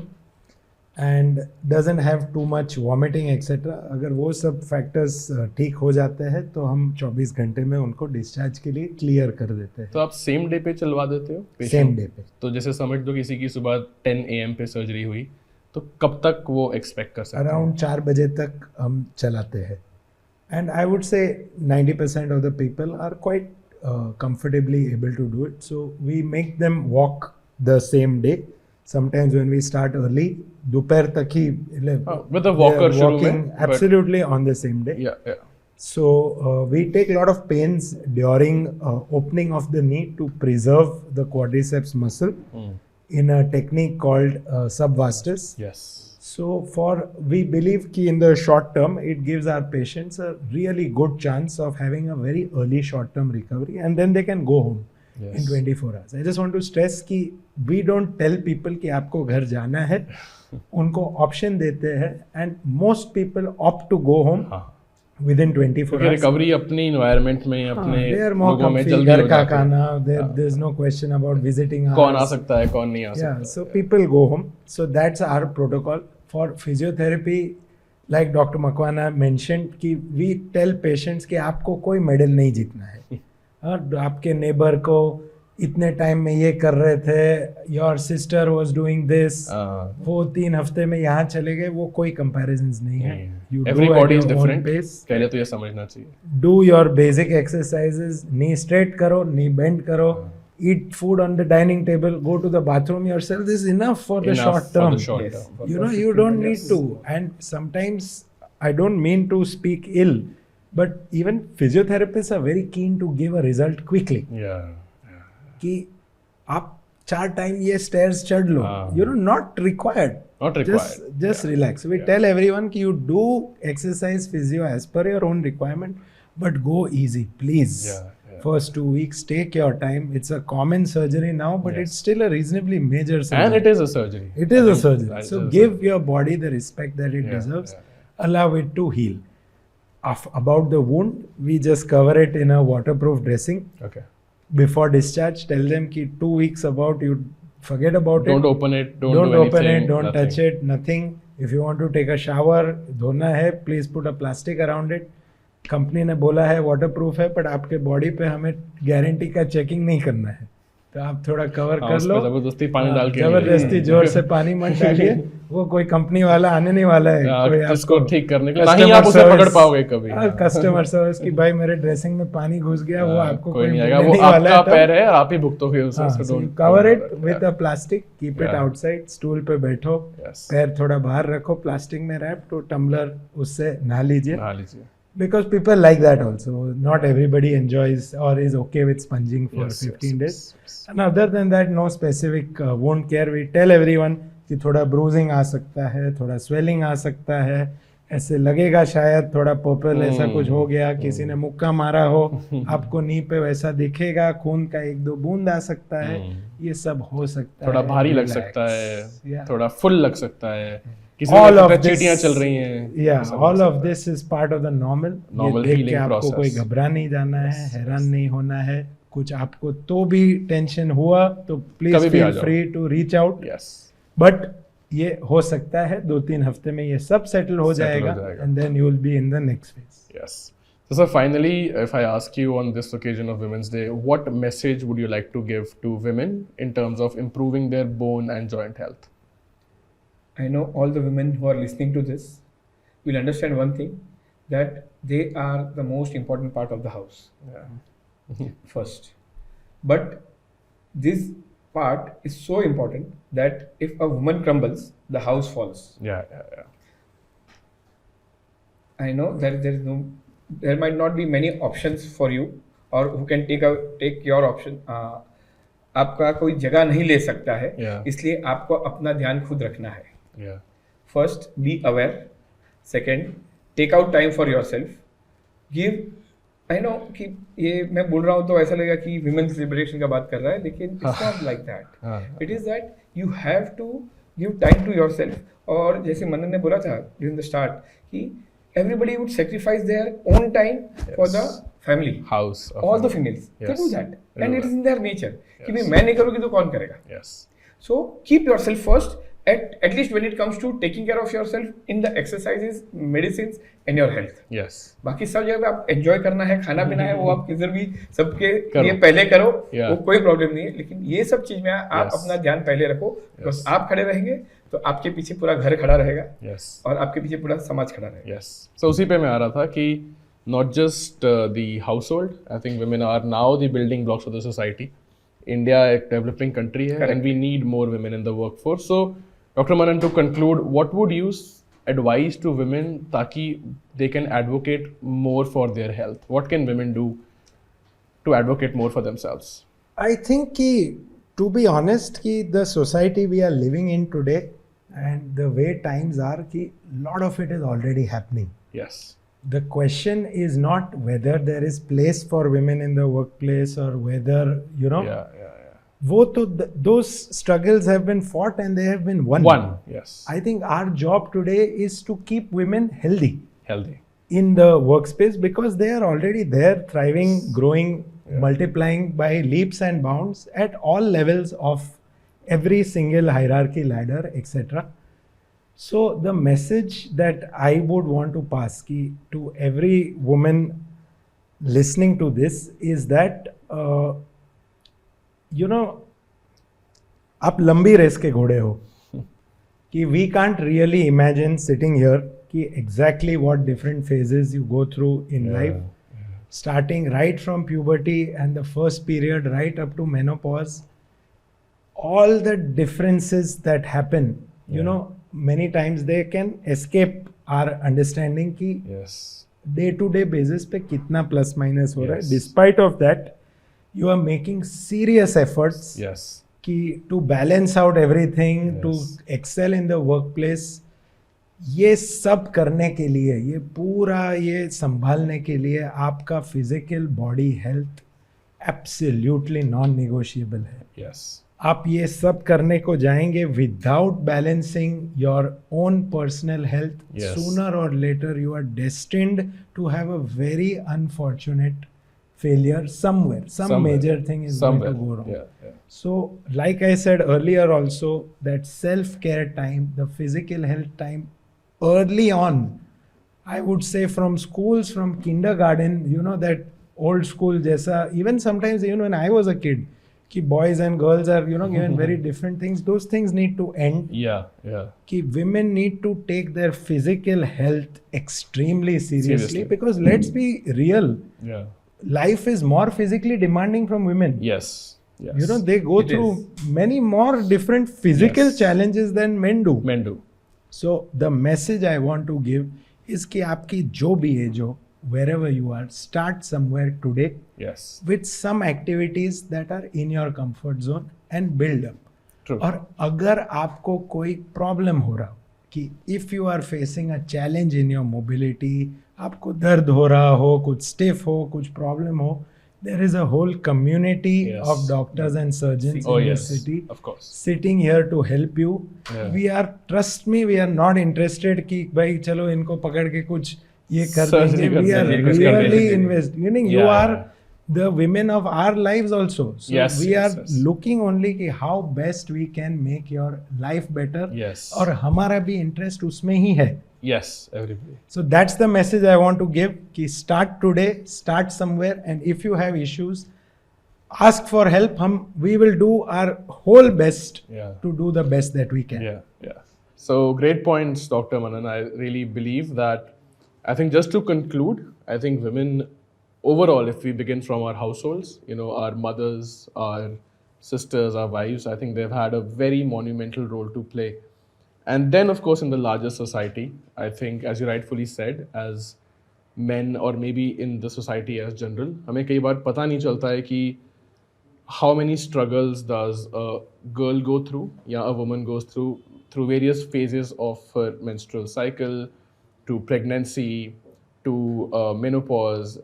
and doesn't have too much vomiting etc. अगर वो सब factors ठीक हो जाते हैं तो हम 24 घंटे में उनको डिस्चार्ज के लिए क्लियर कर देते हैं तो आप सेम डे पे चलवा देते हो patient? सेम डे पे. तो जैसे समझ लो किसी की सुबह 10 AM पे सर्जरी हुई, तो कब तक वो एक्सपेक्ट कर सकते हैं? अराउंड 4 बजे तक हम चलाते हैं. And I would say 90% of the people are quite comfortably able to do it. So we make them walk the same day. Sometimes when we start early, दोपहर तक ही with a walker they are शुरू में, walking but- absolutely on the same day. Yeah. So we take a lot of pains during opening of the knee to preserve the quadriceps muscle in a technique called subvastus. Yes. So we believe कि in the short term it gives our patients a really good chance of having a very early short term recovery and then they can go home Yes. in 24 hours. I just want to stress कि we don't tell people कि आपको घर जाना है, उनको option देते हैं and most people opt to go home हाँ. within 24 क्योंकि hours. रिकवरी अपनी इन्वायरमेंट में अपने they are more लोगों में comfy, जल्दी हो घर का जाती है. खाना, there's no question about visiting कौन आ hours. सकता है कौन नहीं आ Yeah, सकता. so people go home. So that's our protocol. For physiotherapy, like Dr. Makwana mentioned, कि we tell patients कि आपको कोई मेडल नहीं जीतना है. आपके नेबर को इतने टाइम में ये कर रहे थे, your sister was doing this, वो 3 हफ्ते में यहाँ चले गए, वो कोई comparisons नहीं है. You do Everybody at is your own different. pace. पहले तो ये समझना चाहिए. Do your basic exercises, knee straight करो, knee bend करो, eat food on the dining table, go to the bathroom yourself. This is enough for the Enough short for term. the short Yes. term. You know, you don't need to. And sometimes I don't mean to speak ill, but even physiotherapists are very keen to give a result quickly. Yeah. कि आप 4 time ये stairs चढ़ लो. You know, not required. Not required. Just relax. We tell everyone कि you do exercise physio as per your own requirement, but go easy, please. Yeah. First 2 weeks, take your time. It's a common surgery now, but Yes. it's still a reasonably major surgery. And it is a surgery. It is I a think surgery. that So is a give your body the respect that it Yeah, deserves. yeah, Allow it to heal. About the wound, we just cover it in a waterproof dressing. Okay. Before discharge, tell them कि 2 weeks about, you forget about Don't it. open it. Don't do open anything. it. Don't nothing. touch it. Nothing. If you want to take a shower, धोना है, please put a plastic around it. Company ने बोला है waterproof है, but आपके body पे हमें guarantee का चेकिंग नहीं करना है, तो आप थोड़ा कवर हाँ, कर उस पे लो. जबरदस्ती पानी डाल के जबरदस्ती जोर से पानी मत डालिए. वो कोई कंपनी वाला आने नहीं वाला है. कोई इसको ठीक करने के लिए customer नहीं आप उसे service- पकड़ पाओगे कभी. कस्टमर सर्विस की भाई मेरे ड्रेसिंग में पानी घुस गया, वो आपको कोई नहीं आएगा. मिलने वो नहीं वाला आपका है. पैर है और आप ही भुगतोगे उसे. So don't cover don't it bother. With a plastic, keep it Yeah. Outside, stool पे बैठो, Yes. पैर थोड़ा बाहर रखो, प्लास्टिक में रैप, तो टम्बलर उससे नहा लीजिए. नहा लीजिए. Because people like that also. Not everybody enjoys or is okay with sponging for Yes, 15 yes, days. yes. And other than that, no specific wound care. We tell everyone कि थोड़ा bruising आ सकता है, थोड़ा swelling आ सकता है, ऐसे लगेगा शायद थोड़ा पर्पल ऐसा कुछ हो गया, किसी ने मुक्का मारा हो, आपको नी पे वैसा दिखेगा, खून का 1-2 बूंद आ सकता है, ये सब हो सकता है. थोड़ा भारी लग Relax. सकता है. Yeah. थोड़ा फुल लग सकता है. किसी All में of लगता है this- चींटियां चल रही हैं. Yeah, ऐसा हो all of सकता है. this is part of the normal. Normal ये देख के healing आपको process. कोई घबरा नहीं जाना है, हैरान नहीं होना है. कुछ आपको तो भी टेंशन हुआ तो प्लीज कभी भी आ फील जाओ. Free to reach out. Yes. But ये हो सकता है 2-3 हफ्ते में ये सब सेटल हो Settle हो जाएगा जाएगा. And then you will be in the next phase. Yes. So, sir, finally, if I ask you on this occasion of Women's Day, what message would you like to give to women in terms of improving their bone and joint health? I know all the women who are listening to this will understand one thing, that they are the most important part of the house Yeah. first. But this part is so important that if a woman crumbles, the house falls. Yeah. I know that there might not be many options for you, or who can take your option. आपका कोई जगह नहीं ले सकता है, Yeah. इसलिए आपको अपना ध्यान खुद रखना है. Yeah. First be aware, second take out time for yourself, give. I know कि ये मैं बोल रहा हूँ तो ऐसा लगेगा कि विमेन्स लिबरेशन का बात कर रहा है, लेकिन it's not like that. It is that you have to give time to yourself. और जैसे मनन ने बोला था ड्यूरिंग द स्टार्ट कि everybody would sacrifice their own time for the family. House. of all the family. Females they Yes. Do that They and do it is that. In their nature कि भाई Yes. मैं नहीं करूँगी तो कौन करेगा. Yes. So keep yourself first, at least when it comes to taking care of yourself in the exercises, medicines and your health. Yes. बाकी सब जगह आप एंजॉय करना है, खाना पीना है, वो आप किधर भी सबके करो। लिए पहले करो. Yeah. वो कोई प्रॉब्लम नहीं है, लेकिन ये सब चीज में आप Yes. अपना ध्यान पहले रखो. बस Yes. आप खड़े रहेंगे तो आपके पीछे पूरा घर खड़ा रहेगा Yes. और आपके पीछे पूरा समाज खड़ा रहेगा. Yes. So उसी पे मैं आ रहा था कि not just the household. I think women are now the building blocks of the society. India एक developing country है, Correct. and we need more women in the workforce. So, Dr. Manan, to conclude, what would you advise to women ताकि they can advocate more for their health? What can women do to advocate more for themselves? I think ki, to be honest, ki the society we are living in today and the way times are, ki lot of it is already happening. Yes. The question is not whether there is place for women in the workplace or whether, you know, Yeah. wo to those struggles have been fought and they have been won. One. Yes. I think our job today is to keep women healthy Healthy. in the workspace because they are already there, thriving, growing, multiplying by leaps and bounds at all levels of every single hierarchy ladder, etc. So the message that I would want to pass to every woman listening to this is that you know, आप लंबी race के घोड़े हो कि we can't really imagine sitting here कि exactly what different phases you go through in life, starting right from puberty and the first period right up to menopause, all the differences that happen, you know, many times they can escape our understanding कि Yes. Day to day basis पे कितना plus minus हो रहा है. Yes. Despite of that you are making serious efforts Yes. कि to balance out everything, to Yes. Excel in the workplace. ये सब करने के लिए, ये पूरा ये संभालने के लिए आपका physical body health absolutely non negotiable है. Yes. आप ये सब करने को जाएंगे without balancing your own personal health, Yes. Sooner और later you are destined to have a very unfortunate failure somewhere. Some Somewhere. major thing is Somewhere. going to go wrong. Yeah. So, like I said earlier, also that self-care time, the physical health time, early on, I would say from schools, from kindergarten, you know, that old school jaisa, even sometimes, you know, when I was a kid, ki boys and girls are, you know, given very different things. Those things need to end. Yeah. Ki women need to take their physical health extremely seriously. Because let's be real, Yeah. life is more physically demanding from women. Yes. Yes. You know, they go It through many more different physical Yes. challenges than men do. Men do. So the message I want to give is कि आपकी जो भी as हो, wherever you are, start somewhere today Yes. with some activities that are in your comfort zone and build up. True. और अगर आपको कोई problem हो रहा हो कि if you are facing a challenge in your mobility, आपको दर्द हो रहा हो, कुछ स्टिफ हो, कुछ प्रॉब्लम हो, there is a whole community Yes. of doctors and surgeons Oh in yes. this city Of course. sitting here to help you. Yeah. We are, trust me, we are not interested कि भाई चलो इनको पकड़ के कुछ ये कर Surgery देंगे. कर We are देंगे, कुछ कर really देंगे. invest. Meaning you Yeah. are the women of our lives also. So Yes, we yes, are yes. looking only कि how best we can make your life better. Yes. और हमारा भी interest उसमें ही है. Yes. Everybody. So that's the message I want to give कि start today, start somewhere, and if you have issues, ask for help. We will do our whole best Yeah. to do the best that we can. Yeah. So great points, Dr. Manan. I really believe that. I think just to conclude, I think women overall, if we begin from our households, you know, our mothers, our sisters, our wives, I think they've had a very monumental role to play. And then, of course, in the larger society, I think, as you rightfully said, as men or maybe in the society as general, हमें कई बार पता नहीं चलता है कि how many struggles does a girl go through, yeah, a woman goes through various phases of her menstrual cycle, to pregnancy, to menopause.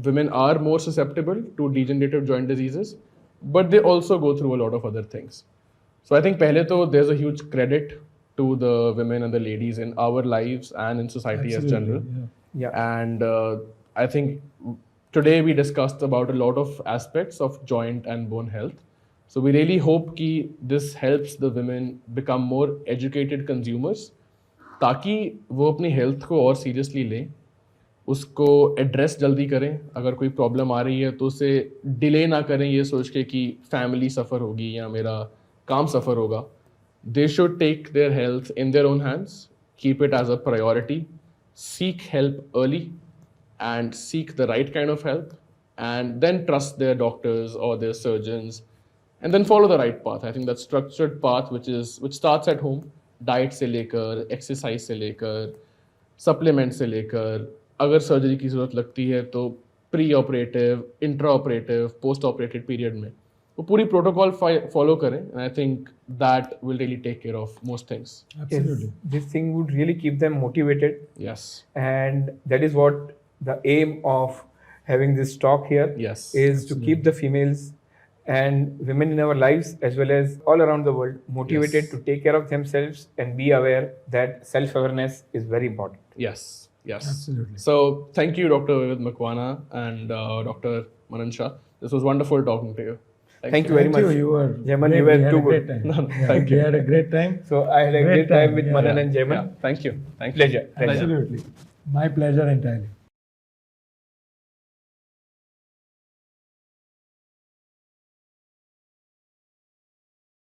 Women are more susceptible to degenerative joint diseases, but they also go through a lot of other things. So I think pehle to there's a huge credit to the women and the ladies in our lives and in society as Absolutely, general. yeah. Yeah. And I think today we discussed about a lot of aspects of joint and bone health. So we really hope कि this helps the women become more educated consumers, ताकि वो अपनी health को और seriously लें, उसको address जल्दी करें, अगर कोई प्रॉब्लम आ रही है तो उसे डिले ना करें ये सोच के कि फैमिली सफ़र होगी या मेरा काम सफ़र होगा. They should take their health in their own hands, keep it as a priority, seek help early, and seek the right kind of help, and then trust their doctors or their surgeons, and then follow the right path. I think that structured path which starts at home, diet से लेकर, exercise से लेकर, supplement से लेकर, अगर surgery की ज़रूरत लगती है तो pre operative, intra operative, post operative period में वो पूरी प्रोटोकॉल फॉलो करें, and I think that will really take care of most things. Absolutely. This thing would really keep them motivated, Yes. and that is what the aim of having this talk here Yes. is, to keep the females and women in our lives as well as all around the world motivated Yes. to take care of themselves and be aware that self-awareness is very important. Yes. Yes. Absolutely. So thank you, Dr. Vivid Makwana and Dr. Manan Shah. This was wonderful talking to you. Thank you very Thank much. you. You were Jaiman, great. you were We had too a great good. time. No, Yeah, thank we you. had a great time. So I had a Great great time time, with yeah. Manan and Jaiman. Yeah. Thank you. Thank you. Pleasure. Absolutely. My pleasure entirely.